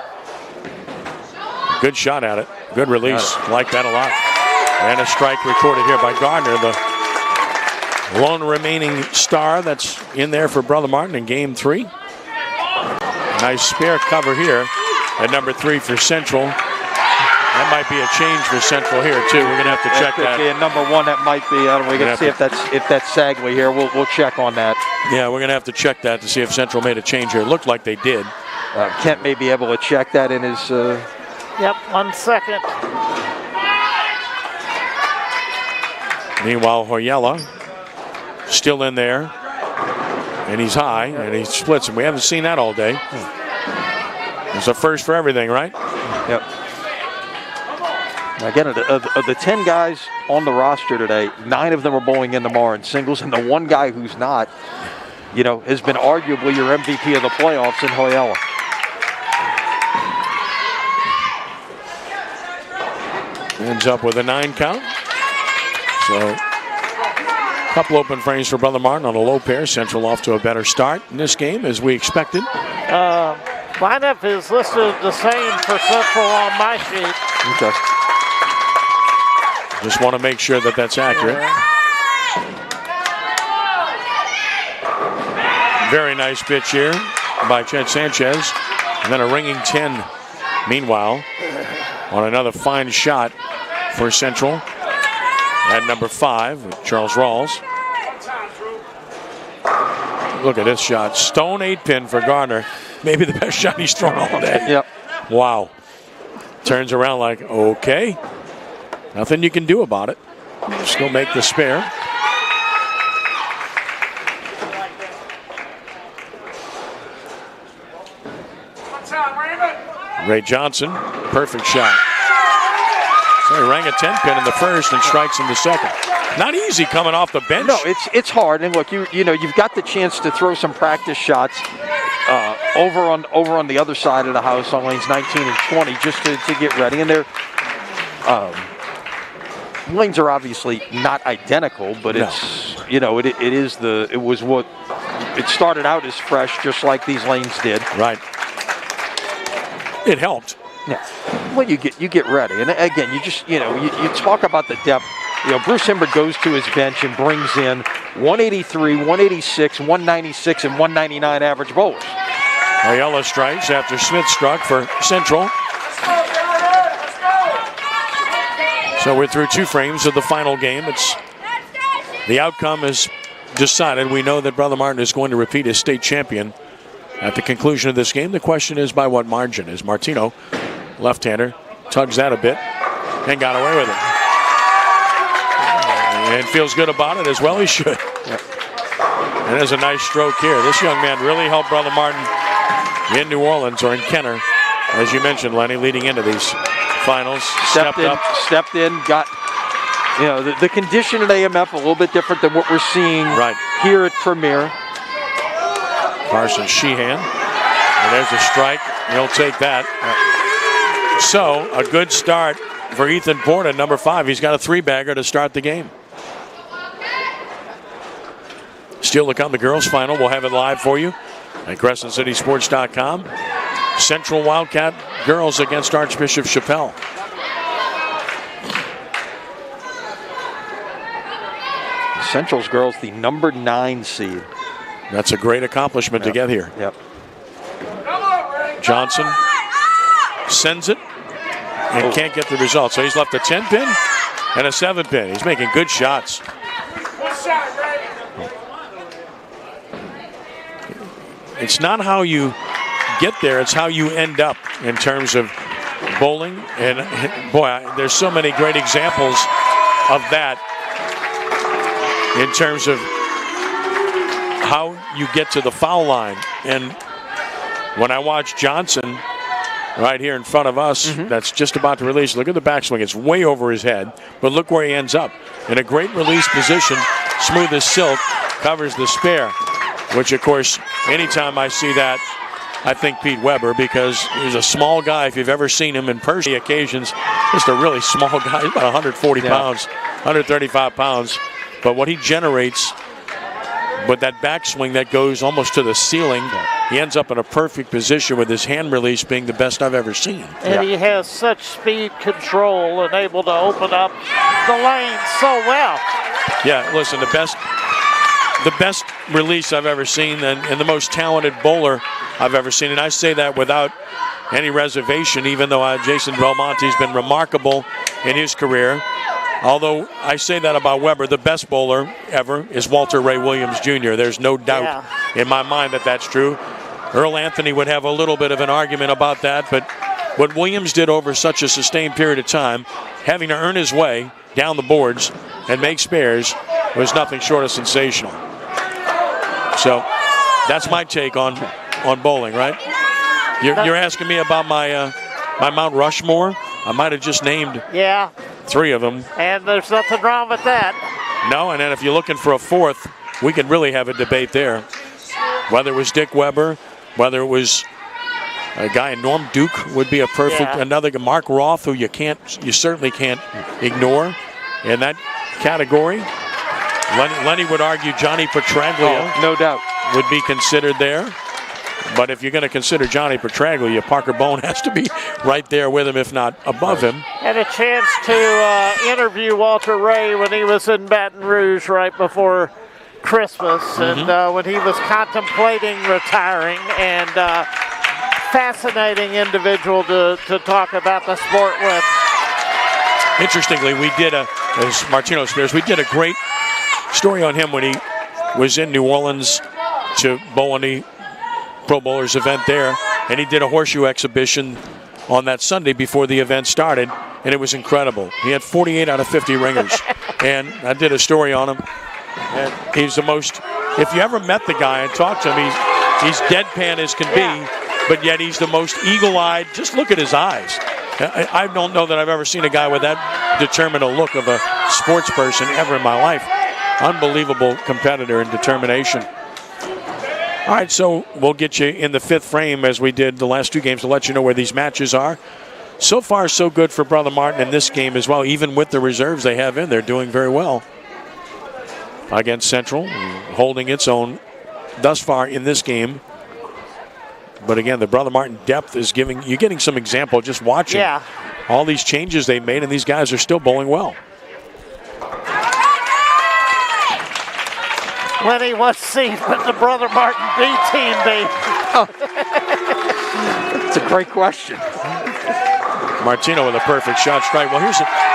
Good shot at it. Good release. Like that a lot. And a strike recorded here by Gardner, the lone remaining star that's in there for Brother Martin in game 3. Nice spare cover here at number 3 for Central. That might be a change for Central here too. We're going to have to check that. Yeah, number 1, that might be. We're going to see if that's Sagley here. We'll check on that. Yeah, we're going to have to check that to see if Central made a change here. It looked like they did. Kent may be able to check that in his. Yep, 1 second. Meanwhile, Hoyela still in there. And he's high, and he splits him. We haven't seen that all day. It's a first for everything, right? Yep. Again, of the 10 guys on the roster today, 9 of them are bowling in tomorrow in singles, and the one guy who's not, has been arguably your MVP of the playoffs in Hoyala. Ends up with a 9 count. So, a couple open frames for Brother Martin on a low pair. Central off to a better start in this game, as we expected. Lineup is listed the same for Central on my sheet. Okay. Just want to make sure that that's accurate. Very nice pitch here by Chet Sanchez. And then a ringing 10, meanwhile, on another fine shot for Central at number 5, Charles Rawls. Look at this shot. Stone 8-pin for Gardner. Maybe the best shot he's thrown all day. Yep. Wow. Turns around like, okay. Nothing you can do about it. Still make the spare. Ray Johnson, perfect shot. So he rang a 10-pin in the first and strikes in the second. Not easy coming off the bench. No, it's hard. And look, you've got the chance to throw some practice shots over on the other side of the house on lanes 19 and 20 just to get ready. And they're lanes are obviously not identical, but it's it started out as fresh, just like these lanes did. Right. It helped. Yeah. Well, you get ready, and again, you just you talk about the depth. Bruce Himber goes to his bench and brings in 183, 186, 196, and 199 average bowlers. Ayala strikes after Smith struck for Central. So we're through 2 frames of the final game. The outcome is decided. We know that Brother Martin is going to repeat as state champion at the conclusion of this game. The question is by what margin? As Martino, left-hander, tugs that a bit and got away with it. And feels good about it as well he should. Yep. And there's a nice stroke here. This young man really helped Brother Martin in New Orleans, or in Kenner, as you mentioned, Lenny, leading into these finals. Stepped in, got the condition at AMF a little bit different than what we're seeing here at Premier. Carson Sheehan. And there's a strike. He'll take that. So, a good start for Ethan Porta, number 5. He's got a 3-bagger to start the game. Still to come, the girls' final. We'll have it live for you at CrescentCitySports.com. Central Wildcat girls against Archbishop Chappelle. Central's girls, the number 9 seed. That's a great accomplishment to get here. Yep. Johnson sends it and can't get the result. So he's left a 10-pin and a 7-pin. He's making good shots. It's not how you get there, it's how you end up in terms of bowling. And boy, there's so many great examples of that in terms of how you get to the foul line. And when I watch Johnson right here in front of us, that's just about to release. Look at the backswing. It's way over his head, but look where he ends up. In a great release position, smooth as silk, covers the spare, which, of course, anytime I see that, I think Pete Weber, because he's a small guy. If you've ever seen him in person, occasions, just a really small guy. He's about 140 pounds, 135 pounds. But what he generates with that backswing that goes almost to the ceiling, he ends up in a perfect position with his hand release being the best I've ever seen. And he has such speed control and able to open up the lane so well. Yeah, listen, the best release I've ever seen and the most talented bowler I've ever seen. And I say that without any reservation, even though Jason Belmonte's been remarkable in his career. Although I say that about Weber, the best bowler ever is Walter Ray Williams Jr. There's no doubt in my mind that that's true. Earl Anthony would have a little bit of an argument about that, but what Williams did over such a sustained period of time, having to earn his way down the boards and make spares, was nothing short of sensational. So that's my take on bowling, right? You're asking me about my Mount Rushmore? I might have just named 3 of them. And there's nothing wrong with that. No, and then if you're looking for a 4th, we could really have a debate there. Whether it was Dick Weber, whether it was a guy in Norm Duke would be a perfect, another Mark Roth, who you certainly can't ignore in that category. Lenny would argue Johnny Petraglia, no doubt, would be considered there. But if you're going to consider Johnny Petraglia, Parker Bone has to be right there with him, if not above him. Had a chance to interview Walter Ray when he was in Baton Rouge right before Christmas, and when he was contemplating retiring, and fascinating individual to talk about the sport with. Interestingly, we did as Martino Spears, we did a great story on him when he was in New Orleans to bowl in the Pro Bowlers event there, and he did a horseshoe exhibition on that Sunday before the event started, and it was incredible. He had 48 out of 50 ringers, and I did a story on him. And he's the most, if you ever met the guy and talked to him, he's deadpan as can be, but yet he's the most eagle-eyed. Just look at his eyes. I don't know that I've ever seen a guy with that determined a look of a sports person ever in my life. Unbelievable competitor and determination. All right, so we'll get you in the 5th frame as we did the last 2 games to let you know where these matches are. So far, so good for Brother Martin in this game as well. Even with the reserves they have in, they're doing very well against Central, holding its own thus far in this game. But again, the Brother Martin depth is you're getting some example just watching all these changes they made, and these guys are still bowling well. When he was seen with the Brother Martin B team, That's a great question. Martino with a perfect shot strike. Well,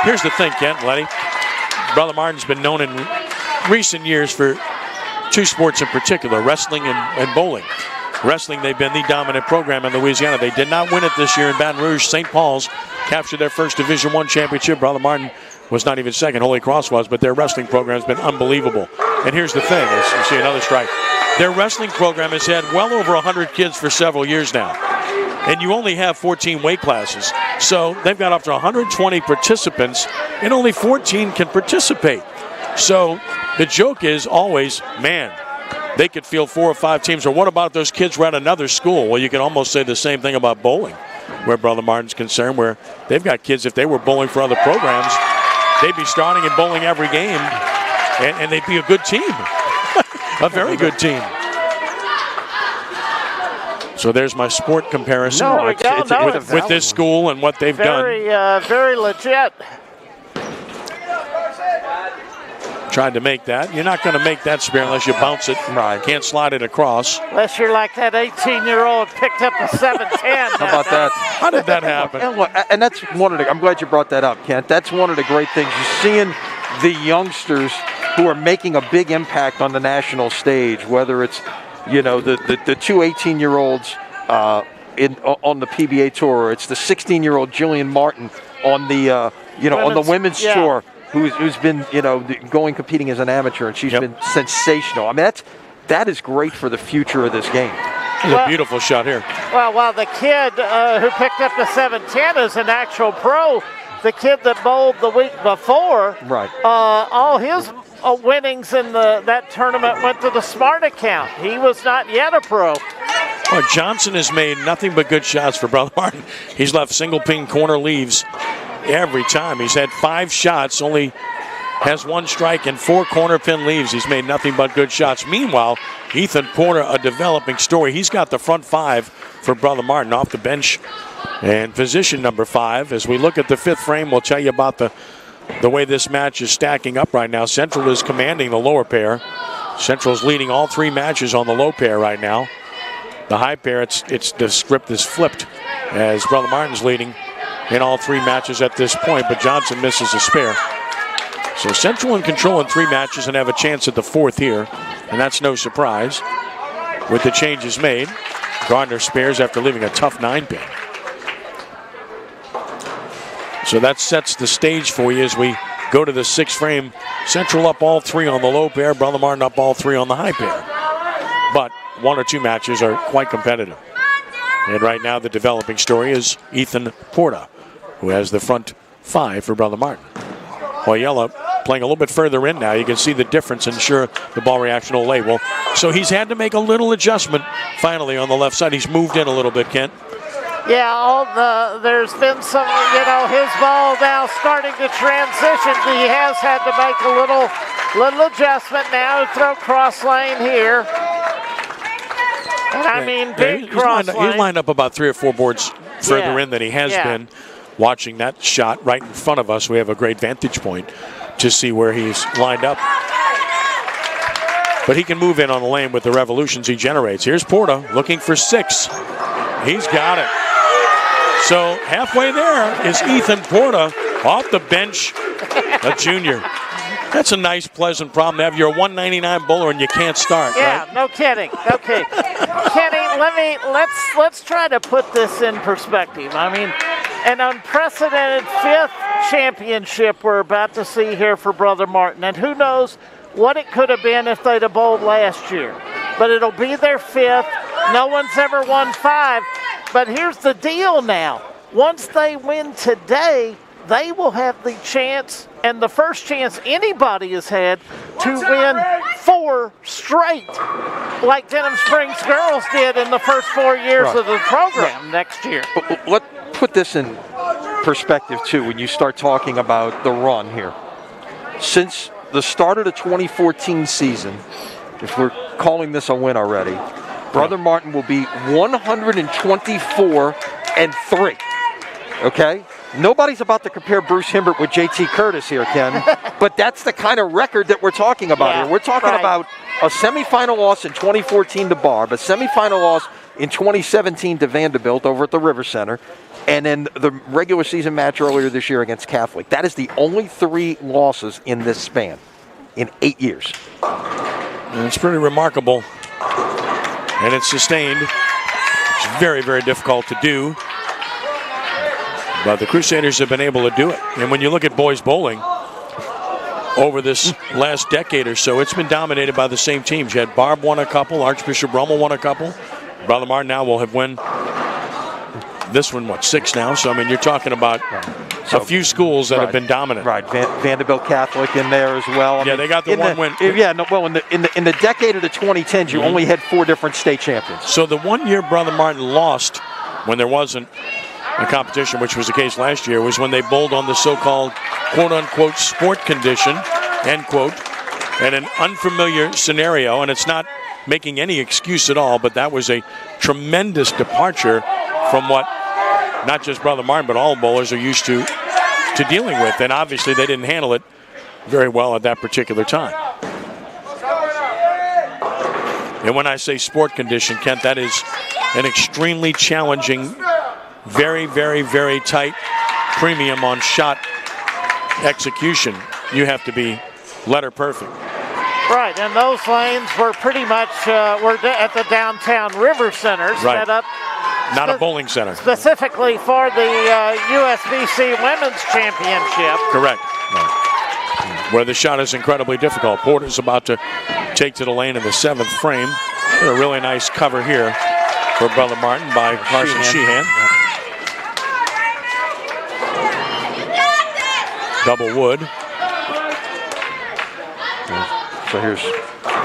here's the thing, Kent, Lenny. Brother Martin's been known in recent years for 2 sports in particular, wrestling and bowling. Wrestling, they've been the dominant program in Louisiana. They did not win it this year in Baton Rouge. St. Paul's captured their first Division I championship. Brother Martin was not even second. Holy Cross was, but their wrestling program has been unbelievable. And here's the thing, as you see another strike. Their wrestling program has had well over 100 kids for several years now. And you only have 14 weight classes. So they've got up to 120 participants, and only 14 can participate. So the joke is always, man, they could field 4 or 5 teams. Or what about those kids who are at another school? Well, you can almost say the same thing about bowling, where Brother Martin's concerned, where they've got kids, if they were bowling for other programs, they'd be starting and bowling every game, and they'd be a good team, a very good team. So there's my sport comparison with this school and what they've done. Very legit. Tried to make that. You're not going to make that spear unless you bounce it. Right. Can't slide it across. Unless you're like that 18-year-old picked up a 710. How about that? How did that happen? And that's one of the, I'm glad you brought that up, Kent. That's one of the great things. You're seeing the youngsters who are making a big impact on the national stage, whether it's, the 2 18-year-olds on the PBA tour. It's the 16-year-old Jillian Martin on the, on the women's tour. Who's been, competing as an amateur, and she's been sensational. I mean, that is great for the future of this game. It's a beautiful shot here. Well, while the kid who picked up the 710 is an actual pro, the kid that bowled the week before, all his winnings in that tournament went to the Smart account. He was not yet a pro. Well, Johnson has made nothing but good shots for Brother Martin. He's left single pin corner leaves every time. He's had 5 shots, only has 1 strike and 4 corner pin leaves. He's made nothing but good shots. Meanwhile, Ethan Porter, a developing story. He's got the front 5 for Brother Martin off the bench and position number 5. As we look at the 5th frame, we'll tell you about the way this match is stacking up right now. Central is commanding the lower pair. Central's leading all 3 matches on the low pair right now. The high pair, it's the script is flipped as Brother Martin's leading in all 3 matches at this point, but Johnson misses a spare. So Central in control in 3 matches and have a chance at the 4th here, and that's no surprise with the changes made. Gardner spares after leaving a tough 9-pin. So that sets the stage for you as we go to the 6th frame. Central up all 3 on the low pair. Brother Martin up all 3 on the high pair. But 1 or 2 matches are quite competitive. And right now the developing story is Ethan Porta, who has the front 5 for Brother Martin. Hoyela playing a little bit further in now. You can see the difference, and sure, the ball reaction will label. So he's had to make a little adjustment finally on the left side. He's moved in a little bit, Kent. Yeah, there's been some, his ball now starting to transition. He has had to make a little adjustment now. Throw cross lane here. And I mean, big cross lane. He's lined up about 3 or 4 boards further in than he has been. Watching that shot right in front of us, we have a great vantage point to see where he's lined up. But he can move in on the lane with the revolutions he generates. Here's Porta looking for 6. He's got it. So halfway there is Ethan Porta off the bench, a junior. That's a nice, pleasant problem to have. You're a 199 bowler and you can't start. Yeah, right? no kidding. Okay, Kenny, let's try to put this in perspective. I mean, an unprecedented 5th championship we're about to see here for Brother Martin, and who knows what it could have been if they'd have bowled last year. But it'll be their 5th. No one's ever won 5. But here's the deal now. Once they win today, they will have the chance, and the first chance anybody has had, to win 4 straight, like Denham Springs Girls did in the first 4 years of the program next year. But let's put this in perspective, too, when you start talking about the run here. Since the start of the 2014 season, if we're calling this a win already, Brother Martin will be 124-3. Okay? Nobody's about to compare Bruce Himbert with JT Curtis here, Ken. But that's the kind of record that we're talking about here. We're talking about a semifinal loss in 2014 to Barb, a semifinal loss in 2017 to Vanderbilt over at the River Center, and then the regular season match earlier this year against Catholic. That is the only 3 losses in this span in 8 years. And it's pretty remarkable. And it's sustained. It's very, very difficult to do. But the Crusaders have been able to do it. And when you look at boys bowling over this last decade or so, it's been dominated by the same teams. You had Barb won a couple, Archbishop Rummel won a couple. Brother Martin now will have won this one, 6 now? So, I mean, you're talking about a few schools that have been dominant. Right, Vanderbilt Catholic in there as well. They got the one win. In the decade of the 2010s, you only had 4 different state champions. So the one year Brother Martin lost when there wasn't a competition, which was the case last year, was when they bowled on the so-called quote-unquote sport condition, end quote, and an unfamiliar scenario, and it's not making any excuse at all, but that was a tremendous departure from what not just Brother Martin, but all bowlers are used to dealing with, and obviously they didn't handle it very well at that particular time. And when I say sport condition, Kent, that is an extremely challenging, very, very, very tight premium on shot execution. You have to be letter perfect. Right, and those lanes were pretty much were at the downtown River Center, set up. Not a bowling center. Specifically for the USBC Women's Championship. Correct. Where the shot is incredibly difficult. Porter's about to take to the lane in the 7th frame. A really nice cover here for Brother Martin by Carson Sheehan. Double wood. So here's...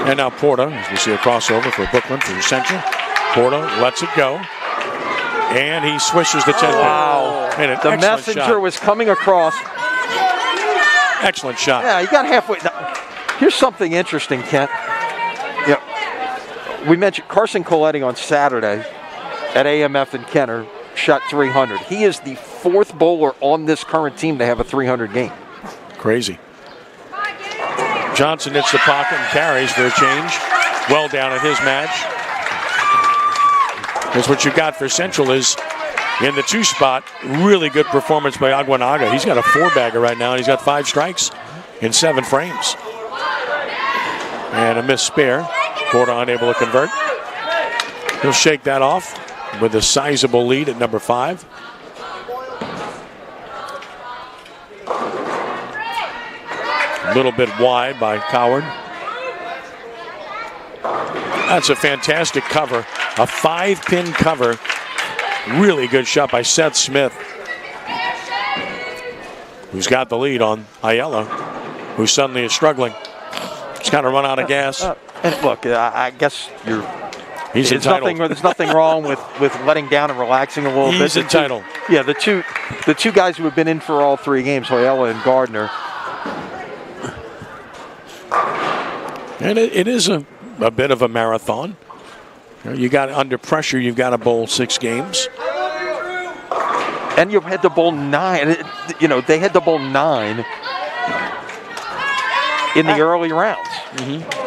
And now Porta, as we see a crossover for Brooklyn through Central. Porta lets it go. And he swishes the 10 pin. Wow. The messenger was coming across. Excellent shot. Yeah, he got halfway. Now, here's something interesting, Kent. Yeah, we mentioned Carson Coletti on Saturday at AMF in Kenner, shot 300. He is the 4th bowler on this current team to have a 300 game. Crazy. Johnson hits the pocket and carries for a change. Well down at his match. Because what you got for Central is in the 2 spot, really good performance by Aguanaga. He's got a 4-bagger right now, and he's got 5 strikes in 7 frames. And a missed spare. Porta unable to convert. He'll shake that off with a sizable lead at number 5. A little bit wide by Coward. That's a fantastic cover. A 5-pin cover. Really good shot by Seth Smith, who's got the lead on Ayala, who suddenly is struggling. He's kind of run out of gas. And look, I guess He's entitled. There's nothing wrong with letting down and relaxing a little bit. He's entitled. The two guys who have been in for all 3 games, Hoyela and Gardner. And it is a bit of a marathon. You got under pressure. You've got to bowl 6 games. And you had to bowl 9. They had to bowl 9 in the early rounds.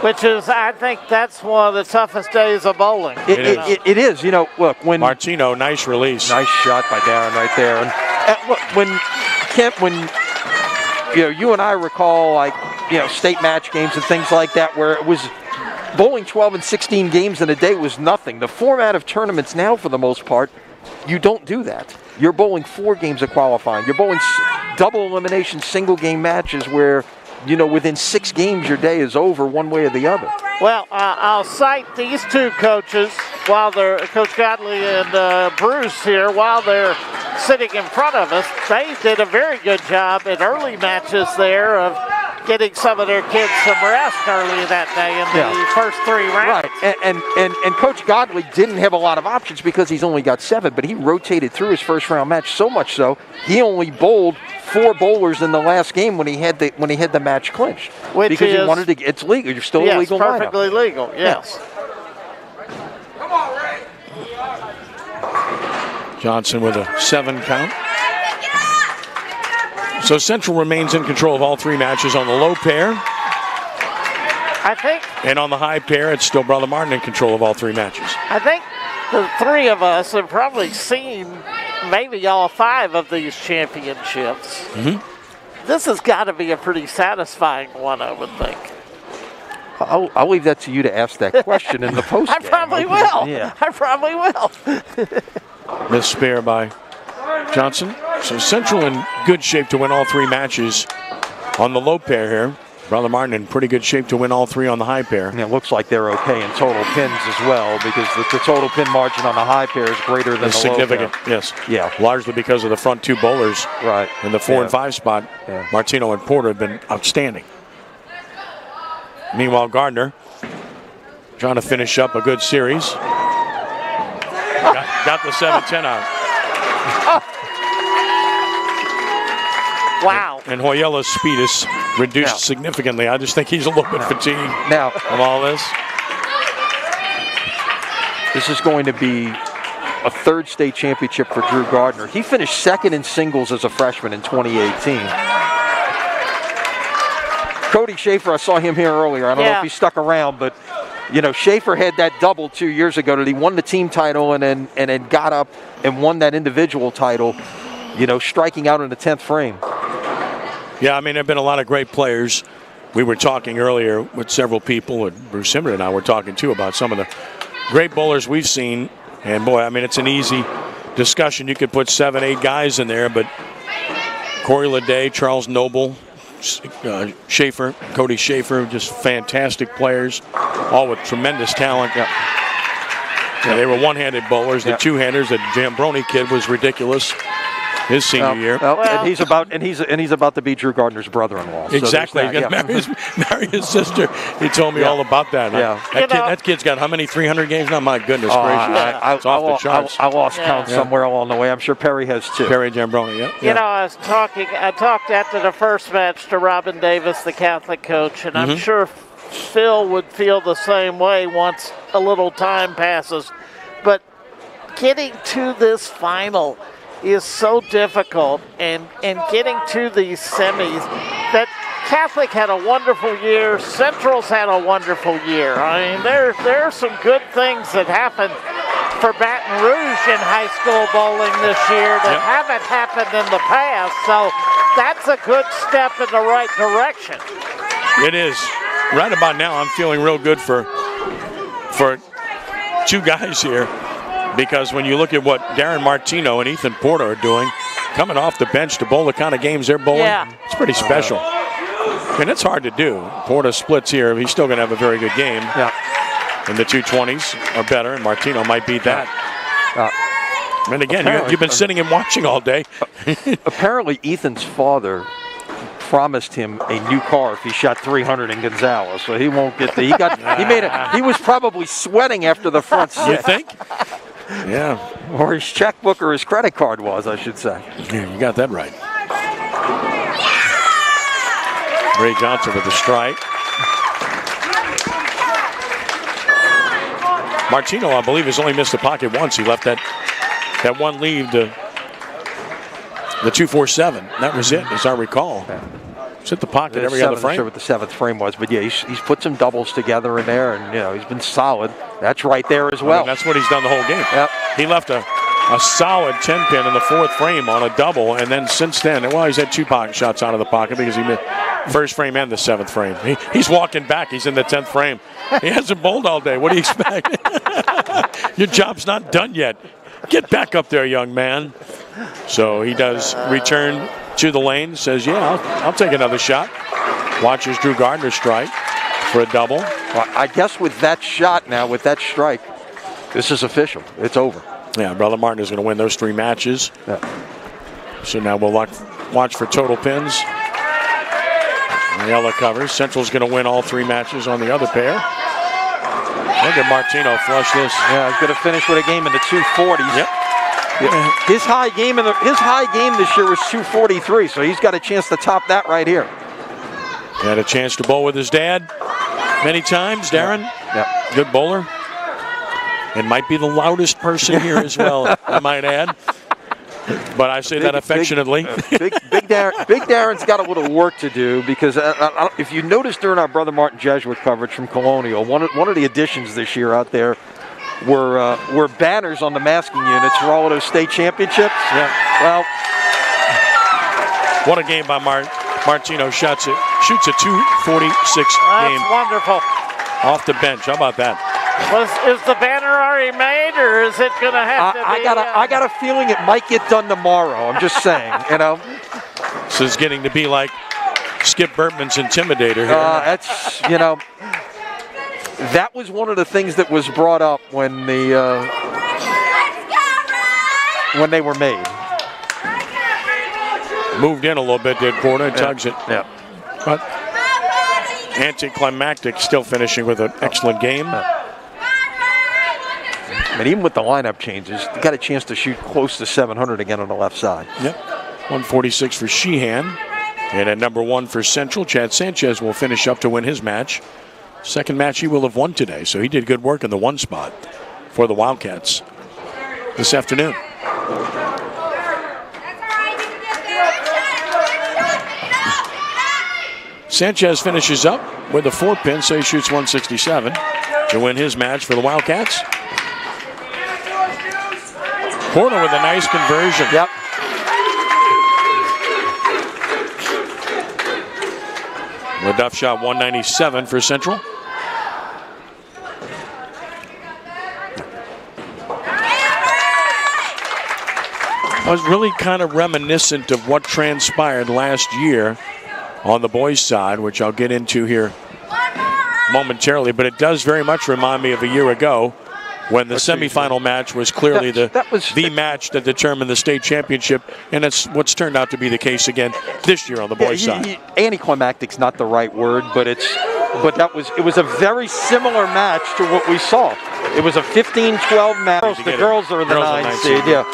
Which is, I think that's one of the toughest days of bowling. It is. Look, when Martino, nice release. Nice shot by Darren right there. And look, when you and I recall, state match games and things like that, where it was bowling 12 and 16 games in a day was nothing. The format of tournaments now, for the most part, you don't do that. You're bowling 4 games of qualifying. You're bowling double elimination, single game matches where, within 6 games your day is over one way or the other. Well, I'll cite these 2 coaches while they're, Coach Godley and Bruce here, while they're sitting in front of us. They did a very good job in early matches there of getting some of their kids some rest early that day in the first 3 rounds. Right, and Coach Godley didn't have a lot of options because he's only got 7, but he rotated through his first round match so much so he only bowled 4 bowlers in the last game when he had the match clinched. Because he wanted to. It's legal. You're still a legal lineup. Yes, perfectly legal. Yes. Come on, Ray. Johnson with a 7 count. So Central remains in control of all 3 matches on the low pair. I think. And on the high pair, it's still Brother Martin in control of all 3 matches. I think the 3 of us have probably seen maybe all 5 of these championships. This has got to be a pretty satisfying one, I would think. I'll leave that to you to ask that question in the post. I probably will. Yeah. I probably will. Miss spare by Johnson. So Central in good shape to win all 3 matches on the low pair here. Brother Martin in pretty good shape to win all 3 on the high pair. And it looks like they're okay in total pins as well, because the total pin margin on the high pair is greater than the significant, low pair. yes. Yeah. Largely because of the front 2 bowlers. Right. In the 4 and 5 spot, Yeah. Martino and Porter have been outstanding. Meanwhile, Gardner trying to finish up a good series. Got the 7-10 out. Wow. And Hoyela's speed is reduced significantly. I just think he's a little bit fatigued Now, from all this. this is going to be a 3rd state championship for Drew Gardner. He finished 2nd in singles as a freshman in 2018. Cody Schaefer, I saw him here earlier. I don't know if he stuck around, but Schaefer had that double 2 years ago that he won the team title and then got up and won that individual title, striking out in the 10th frame. Yeah, I mean, there have been a lot of great players. We were talking earlier with several people, and Bruce Simmer and I were talking too about some of the great bowlers we've seen. And boy, I mean, it's an easy discussion. You could put 7, 8 guys in there, but Corey Leday, Charles Noble, Schaefer, Cody Schaefer, just fantastic players, all with tremendous talent. Yeah, they were one-handed bowlers. The two-handers, the Jambroni kid was ridiculous his senior year. And he's about to be Drew Gardner's brother-in-law. Exactly. So he's going to marry his sister. He told me all about that. That kid's got how many 300 games now? My goodness gracious. It's off the charts. I lost count somewhere along the way. I'm sure Perry has too. Perry Jambroni, I talked after the first match to Robin Davis, the Catholic coach, and I'm sure Phil would feel the same way once a little time passes. But getting to this final is so difficult, and getting to these semis, that Catholic had a wonderful year, Central's had a wonderful year. I mean, there are some good things that happened for Baton Rouge in high school bowling this year that haven't happened in the past, so that's a good step in the right direction. It is. Right about now, I'm feeling real good for 2 guys here. Because when you look at what Darren Martino and Ethan Porter are doing, coming off the bench to bowl the kind of games they're bowling, it's pretty special. And it's hard to do. Porta splits here. He's still going to have a very good game. Yeah. And the 220s are better, and Martino might beat that. And again, you've been sitting and watching all day. Apparently, Ethan's father promised him a new car if he shot 300 in Gonzales, so he won't get the. He was probably sweating after the front You six. think? Yeah. Or his checkbook or his credit card was, I should say. Yeah, you got that right. Ray Johnson with the strike. Martino, I believe, has only missed the pocket once. He left that one lead to the 247. That was it, as I recall. It's hit the pocket every other frame. I'm sure what the 7th frame was, but yeah, he's put some doubles together in there, and he's been solid. That's right there as well. I mean, that's what he's done the whole game. Yep. He left a solid 10-pin in the 4th frame on a double, and then since then, well, he's had 2 pocket shots out of the pocket because he missed first frame and the 7th frame. He's walking back. He's in the 10th frame. He hasn't bowled all day. What do you expect? Your job's not done yet. Get back up there, young man. So he does return to the lane, says, yeah, I'll take another shot. Watches Drew Gardner strike for a double. Well, I guess with that shot now, with that strike, this is official. It's over. Yeah, Brother Martin is going to win those 3 matches. Yeah. So now we'll watch for total pins. And the yellow covers. Central's going to win all 3 matches on the other pair. Look at Martino flush this. Yeah, he's going to finish with a game in the 240s. Yep. Yeah. His high game this year was 243, so he's got a chance to top that right here. Had a chance to bowl with his dad many times, Darren. Yep. Good bowler. And might be the loudest person here as well, I might add. But I say that affectionately. Big Darren's got a little work to do because if you noticed during our Brother Martin Jesuit coverage from Colonial, one of the additions this year out there were banners on the masking units for all of those state championships. Yeah. Well, what a game by Martino. Shoots a 246 game. That's wonderful. Off the bench. How about that? Is the banner already made, or is it going to have to be? I got a feeling it might get done tomorrow. I'm just saying, This is getting to be like Skip Bertman's Intimidator here. That's, that was one of the things that was brought up when they were made. Moved in a little bit, did Porter, tugs it. Yeah. But anticlimactic, still finishing with an excellent game. And even with the lineup changes, they got a chance to shoot close to 700 again on the left side. Yep. 146 for Sheehan. And at number 1 for Central, Chad Sanchez will finish up to win his match. Second match he will have won today, so he did good work in the 1 spot for the Wildcats this afternoon. Sanchez finishes up with a 4-pin, so he shoots 167 to win his match for the Wildcats. Porter with a nice conversion. Yep. The Duff shot 197 for Central. I was really kind of reminiscent of what transpired last year on the boys' side, which I'll get into here momentarily, but it does very much remind me of a year ago when the semifinal match was clearly the match that determined the state championship, and that's what's turned out to be the case again this year on the boys' side. Anticlimactic's not the right word, but it was a very similar match to what we saw. It was a 15-12 match. The girls are in the 9 seed. Yeah.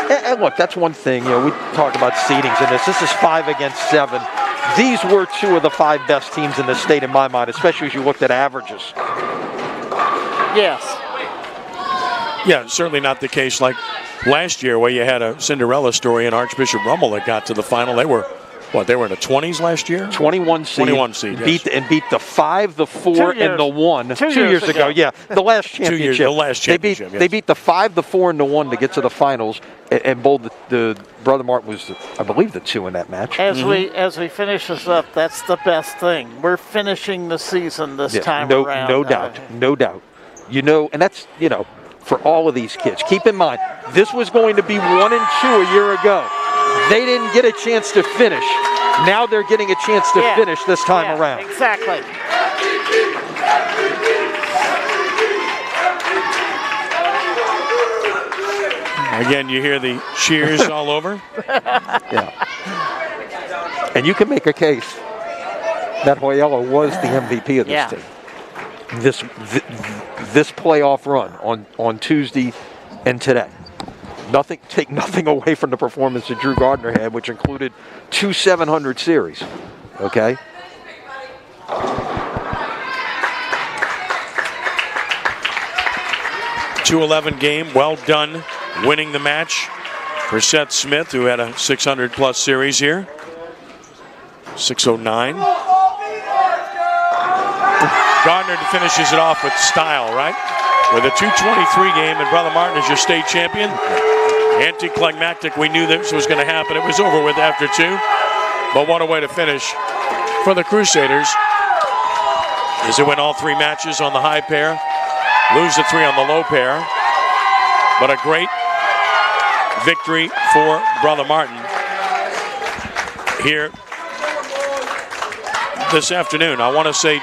And look, that's one thing. We talk about seedings in this. This is 5 against 7. These were 2 of the 5 best teams in the state in my mind, especially as you looked at averages. Yes. Yeah, certainly not the case like last year where you had a Cinderella story in Archbishop Rummel that got to the final. They were in the 20s last year? 21 seed. 21 seed, yes. Beat the 5, the 4, and the 1. 2 years ago. Yeah, the last championship. The last championship, They beat the 5, the 4, and the 1 to get to the finals, and bowled the Brother Martin was, I believe, the 2 in that match. As we finish this up, that's the best thing. We're finishing the season this time around. No doubt. And that's, for all of these kids. Keep in mind, this was going to be 1 and 2 a year ago. They didn't get a chance to finish. Now they're getting a chance to finish this time around. Exactly. Again, you hear the cheers all over. Yeah. And you can make a case that Hoyela was the MVP of this team. This playoff run on Tuesday and today. Take nothing away from the performance that Drew Gardner had, which included 2 700 series. Okay? .211 game, well done, winning the match for Seth Smith, who had a 600-plus series here. 609. Gardner finishes it off with style, right? With a 223 game, and Brother Martin is your state champion. Anticlimactic, we knew this was going to happen. It was over with after 2. But what a way to finish for the Crusaders, as they win all 3 matches on the high pair, lose the 3 on the low pair. But a great victory for Brother Martin here this afternoon. I want to say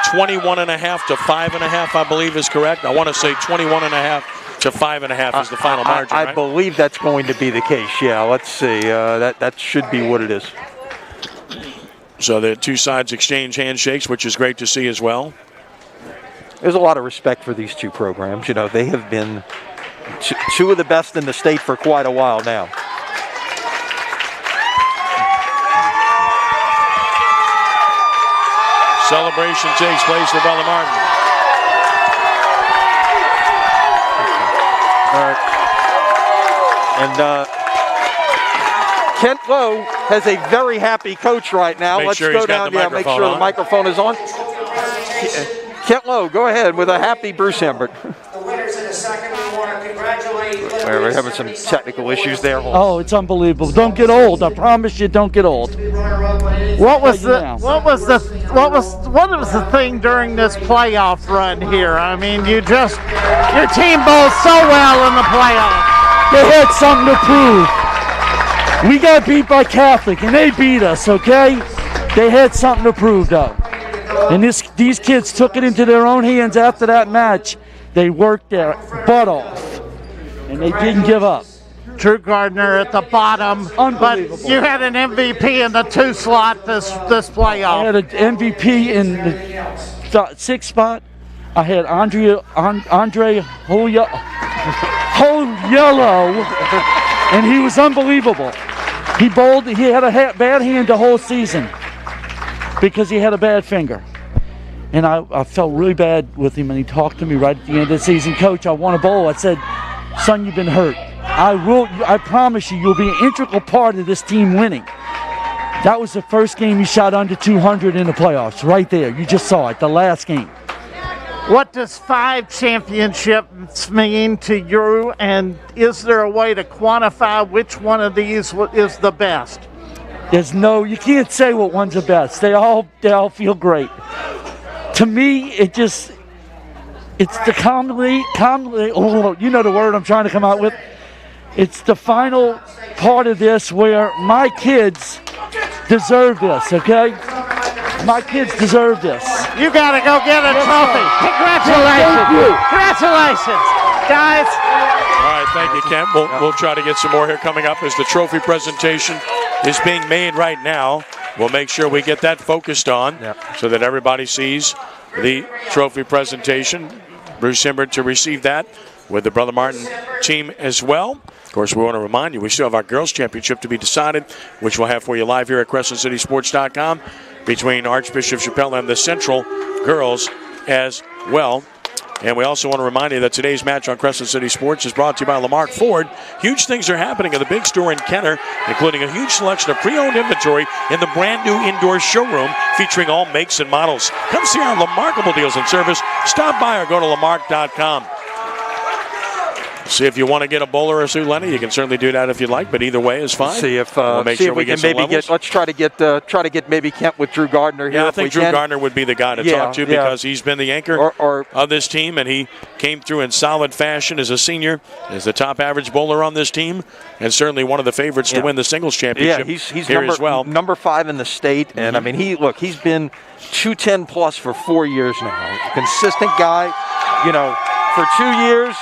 21.5 to 5.5, I believe is correct. I want to say 21.5 to 5.5 is the final margin. I right? believe that's going to be the case. Yeah, let's see. That should be what it is. So the two sides exchange handshakes, which is great to see as well. There's a lot of respect for these two programs. You know, they have been two of the best in the state for quite a while now. Celebration takes place for Brother Martin. All right. And Kent Lowe has a very happy coach right now. Make Let's sure go he's got down. the Yeah, make sure microphone the microphone is on. Kent Lowe, go ahead with a happy Bruce Hembert. The winners in the second, we want to congratulate. We're having some technical issues there. Oh, it's unbelievable. Don't get old. I promise you, don't get old. What was the thing during this playoff run here? I mean, your team bowled so well in the playoff. They had something to prove. We got beat by Catholic, and they beat us, okay? They had something to prove, though. And these kids took it into their own hands after that match. They worked their butt off, and they didn't give up. Drew Gardner at the bottom, Unbelievable. but you had an MVP in the 2 slot this playoff. I had an MVP in the 6th spot. I had Andre Hoyello, and he was unbelievable. He bowled. He had a bad hand the whole season because he had a bad finger. And I felt really bad with him, and he talked to me right at the end of the season. Coach, I want to bowl. I said, son, you've been hurt. I promise you'll be an integral part of this team winning. That was the first game he shot under 200 in the playoffs, right there. You just saw it, the last game. What does 5 championships mean to you, and is there a way to quantify which one of these is the best? You can't say what one's the best. They all feel great. To me, it's the calmly, you know the word I'm trying to come out with. It's the final part of this where my kids deserve this, okay? My kids deserve this. You got to go get a trophy. Congratulations. Thank you. Congratulations, guys. All right, thank you, Kent. We'll try to get some more here coming up as the trophy presentation is being made right now. We'll make sure we get that focused on so that everybody sees the trophy presentation. Bruce Hembert to receive that with the Brother Martin team as well. Of course, we want to remind you, we still have our girls' championship to be decided, which we'll have for you live here at CrescentCitySports.com between Archbishop Chappelle and the Central girls as well. And we also want to remind you that today's match on Crescent City Sports is brought to you by Lamarck Ford. Huge things are happening at the big store in Kenner, including a huge selection of pre-owned inventory in the brand new indoor showroom featuring all makes and models. Come see our remarkable deals and service. Stop by or go to Lamarck.com. See if you want to get a bowler or two, Lenny. You can certainly do that if you'd like, but either way is fine. See if we'll make sure we get can maybe some levels. let's try to get maybe Kent with Drew Gardner here. Yeah, I if think we Drew can. Gardner would be the guy to talk to because he's been the anchor of this team, and he came through in solid fashion as a senior, as the top average bowler on this team, and certainly one of the favorites to win the singles championship. Yeah, he's here number, as well. number 5 in the state, and I mean he's been 210 plus for 4 years now. Consistent guy, for 2 years.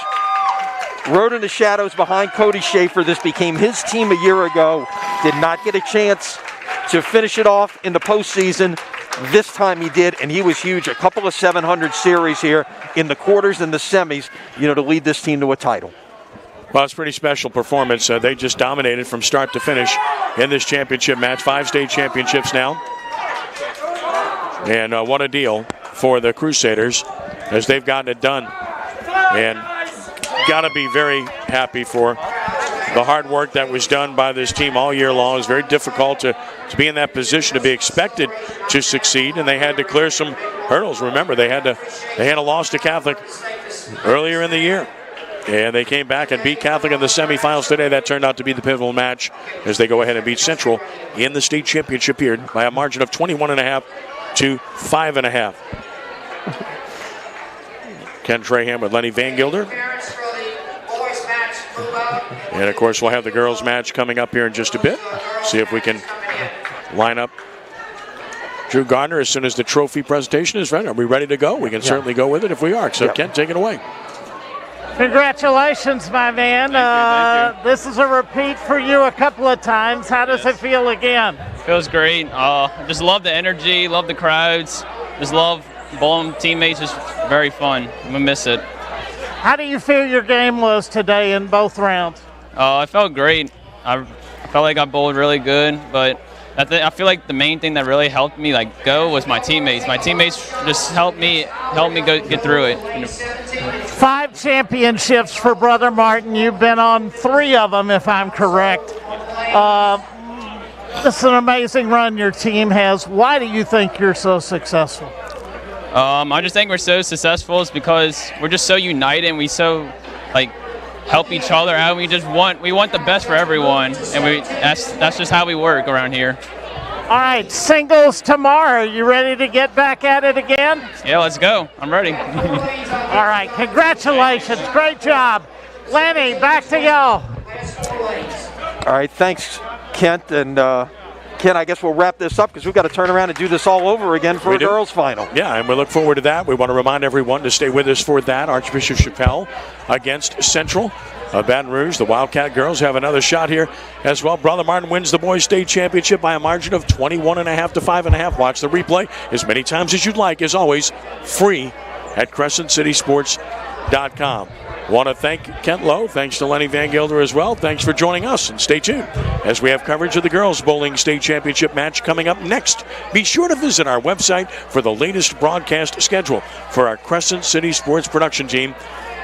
Rode in the shadows behind Cody Schaefer. This became his team a year ago. Did not get a chance to finish it off in the postseason. This time he did, and he was huge. A couple of 700 series here in the quarters and the semis, to lead this team to a title. Well, it's a pretty special performance. They just dominated from start to finish in this championship match. 5 state championships now. And what a deal for the Crusaders as they've gotten it done. And got to be very happy for the hard work that was done by this team all year long. It was very difficult to be in that position, to be expected to succeed, and they had to clear some hurdles. Remember, they had a loss to Catholic earlier in the year, and they came back and beat Catholic in the semifinals today. That turned out to be the pivotal match as they go ahead and beat Central in the state championship here by a margin of 21.5 to 5.5. Ken Trahan with Lenny Van Gilder. And, of course, we'll have the girls' match coming up here in just a bit. See if we can line up Drew Gardner as soon as the trophy presentation is ready. Are we ready to go? We can certainly go with it if we are. So, Ken, take it away. Congratulations, my man. Thank you. This is a repeat for you a couple of times. How does it feel again? Feels great. Just love the energy, love the crowds. Just love bowling teammates. Just very fun. I'm going to miss it. How do you feel your game was today in both rounds? I felt great. I felt like I bowled really good, but I feel like the main thing that really helped me go was my teammates. My teammates just helped me get through it. 5 championships for Brother Martin. You've been on 3 of them, if I'm correct. This is an amazing run your team has. Why do you think you're so successful? I just think we're so successful is because we're just so united and we so help each other out. We want the best for everyone, and that's just how we work around here. All right, singles tomorrow. You ready to get back at it again? Yeah, let's go. I'm ready. All right, congratulations. Great job. Lenny, back to y'all. All right, thanks, Kent. And Ken, I guess we'll wrap this up because we've got to turn around and do this all over again for a girls' final. Yeah, and we look forward to that. We want to remind everyone to stay with us for that. Archbishop Chappelle against Central of Baton Rouge. The Wildcat girls have another shot here as well. Brother Martin wins the boys' state championship by a margin of 21.5 to 5.5. Watch the replay as many times as you'd like. As always, free at CrescentCitySports.com. Want to thank Kent Lowe. Thanks to Lenny Van Gilder as well. Thanks for joining us, and stay tuned as we have coverage of the girls' bowling state championship match coming up next. Be sure to visit our website for the latest broadcast schedule for our Crescent City Sports production team.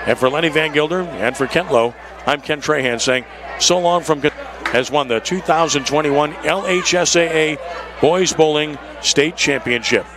And for Lenny Van Gilder and for Kent Lowe, I'm Ken Trahan saying so long from has won the 2021 LHSAA Boys Bowling State Championship.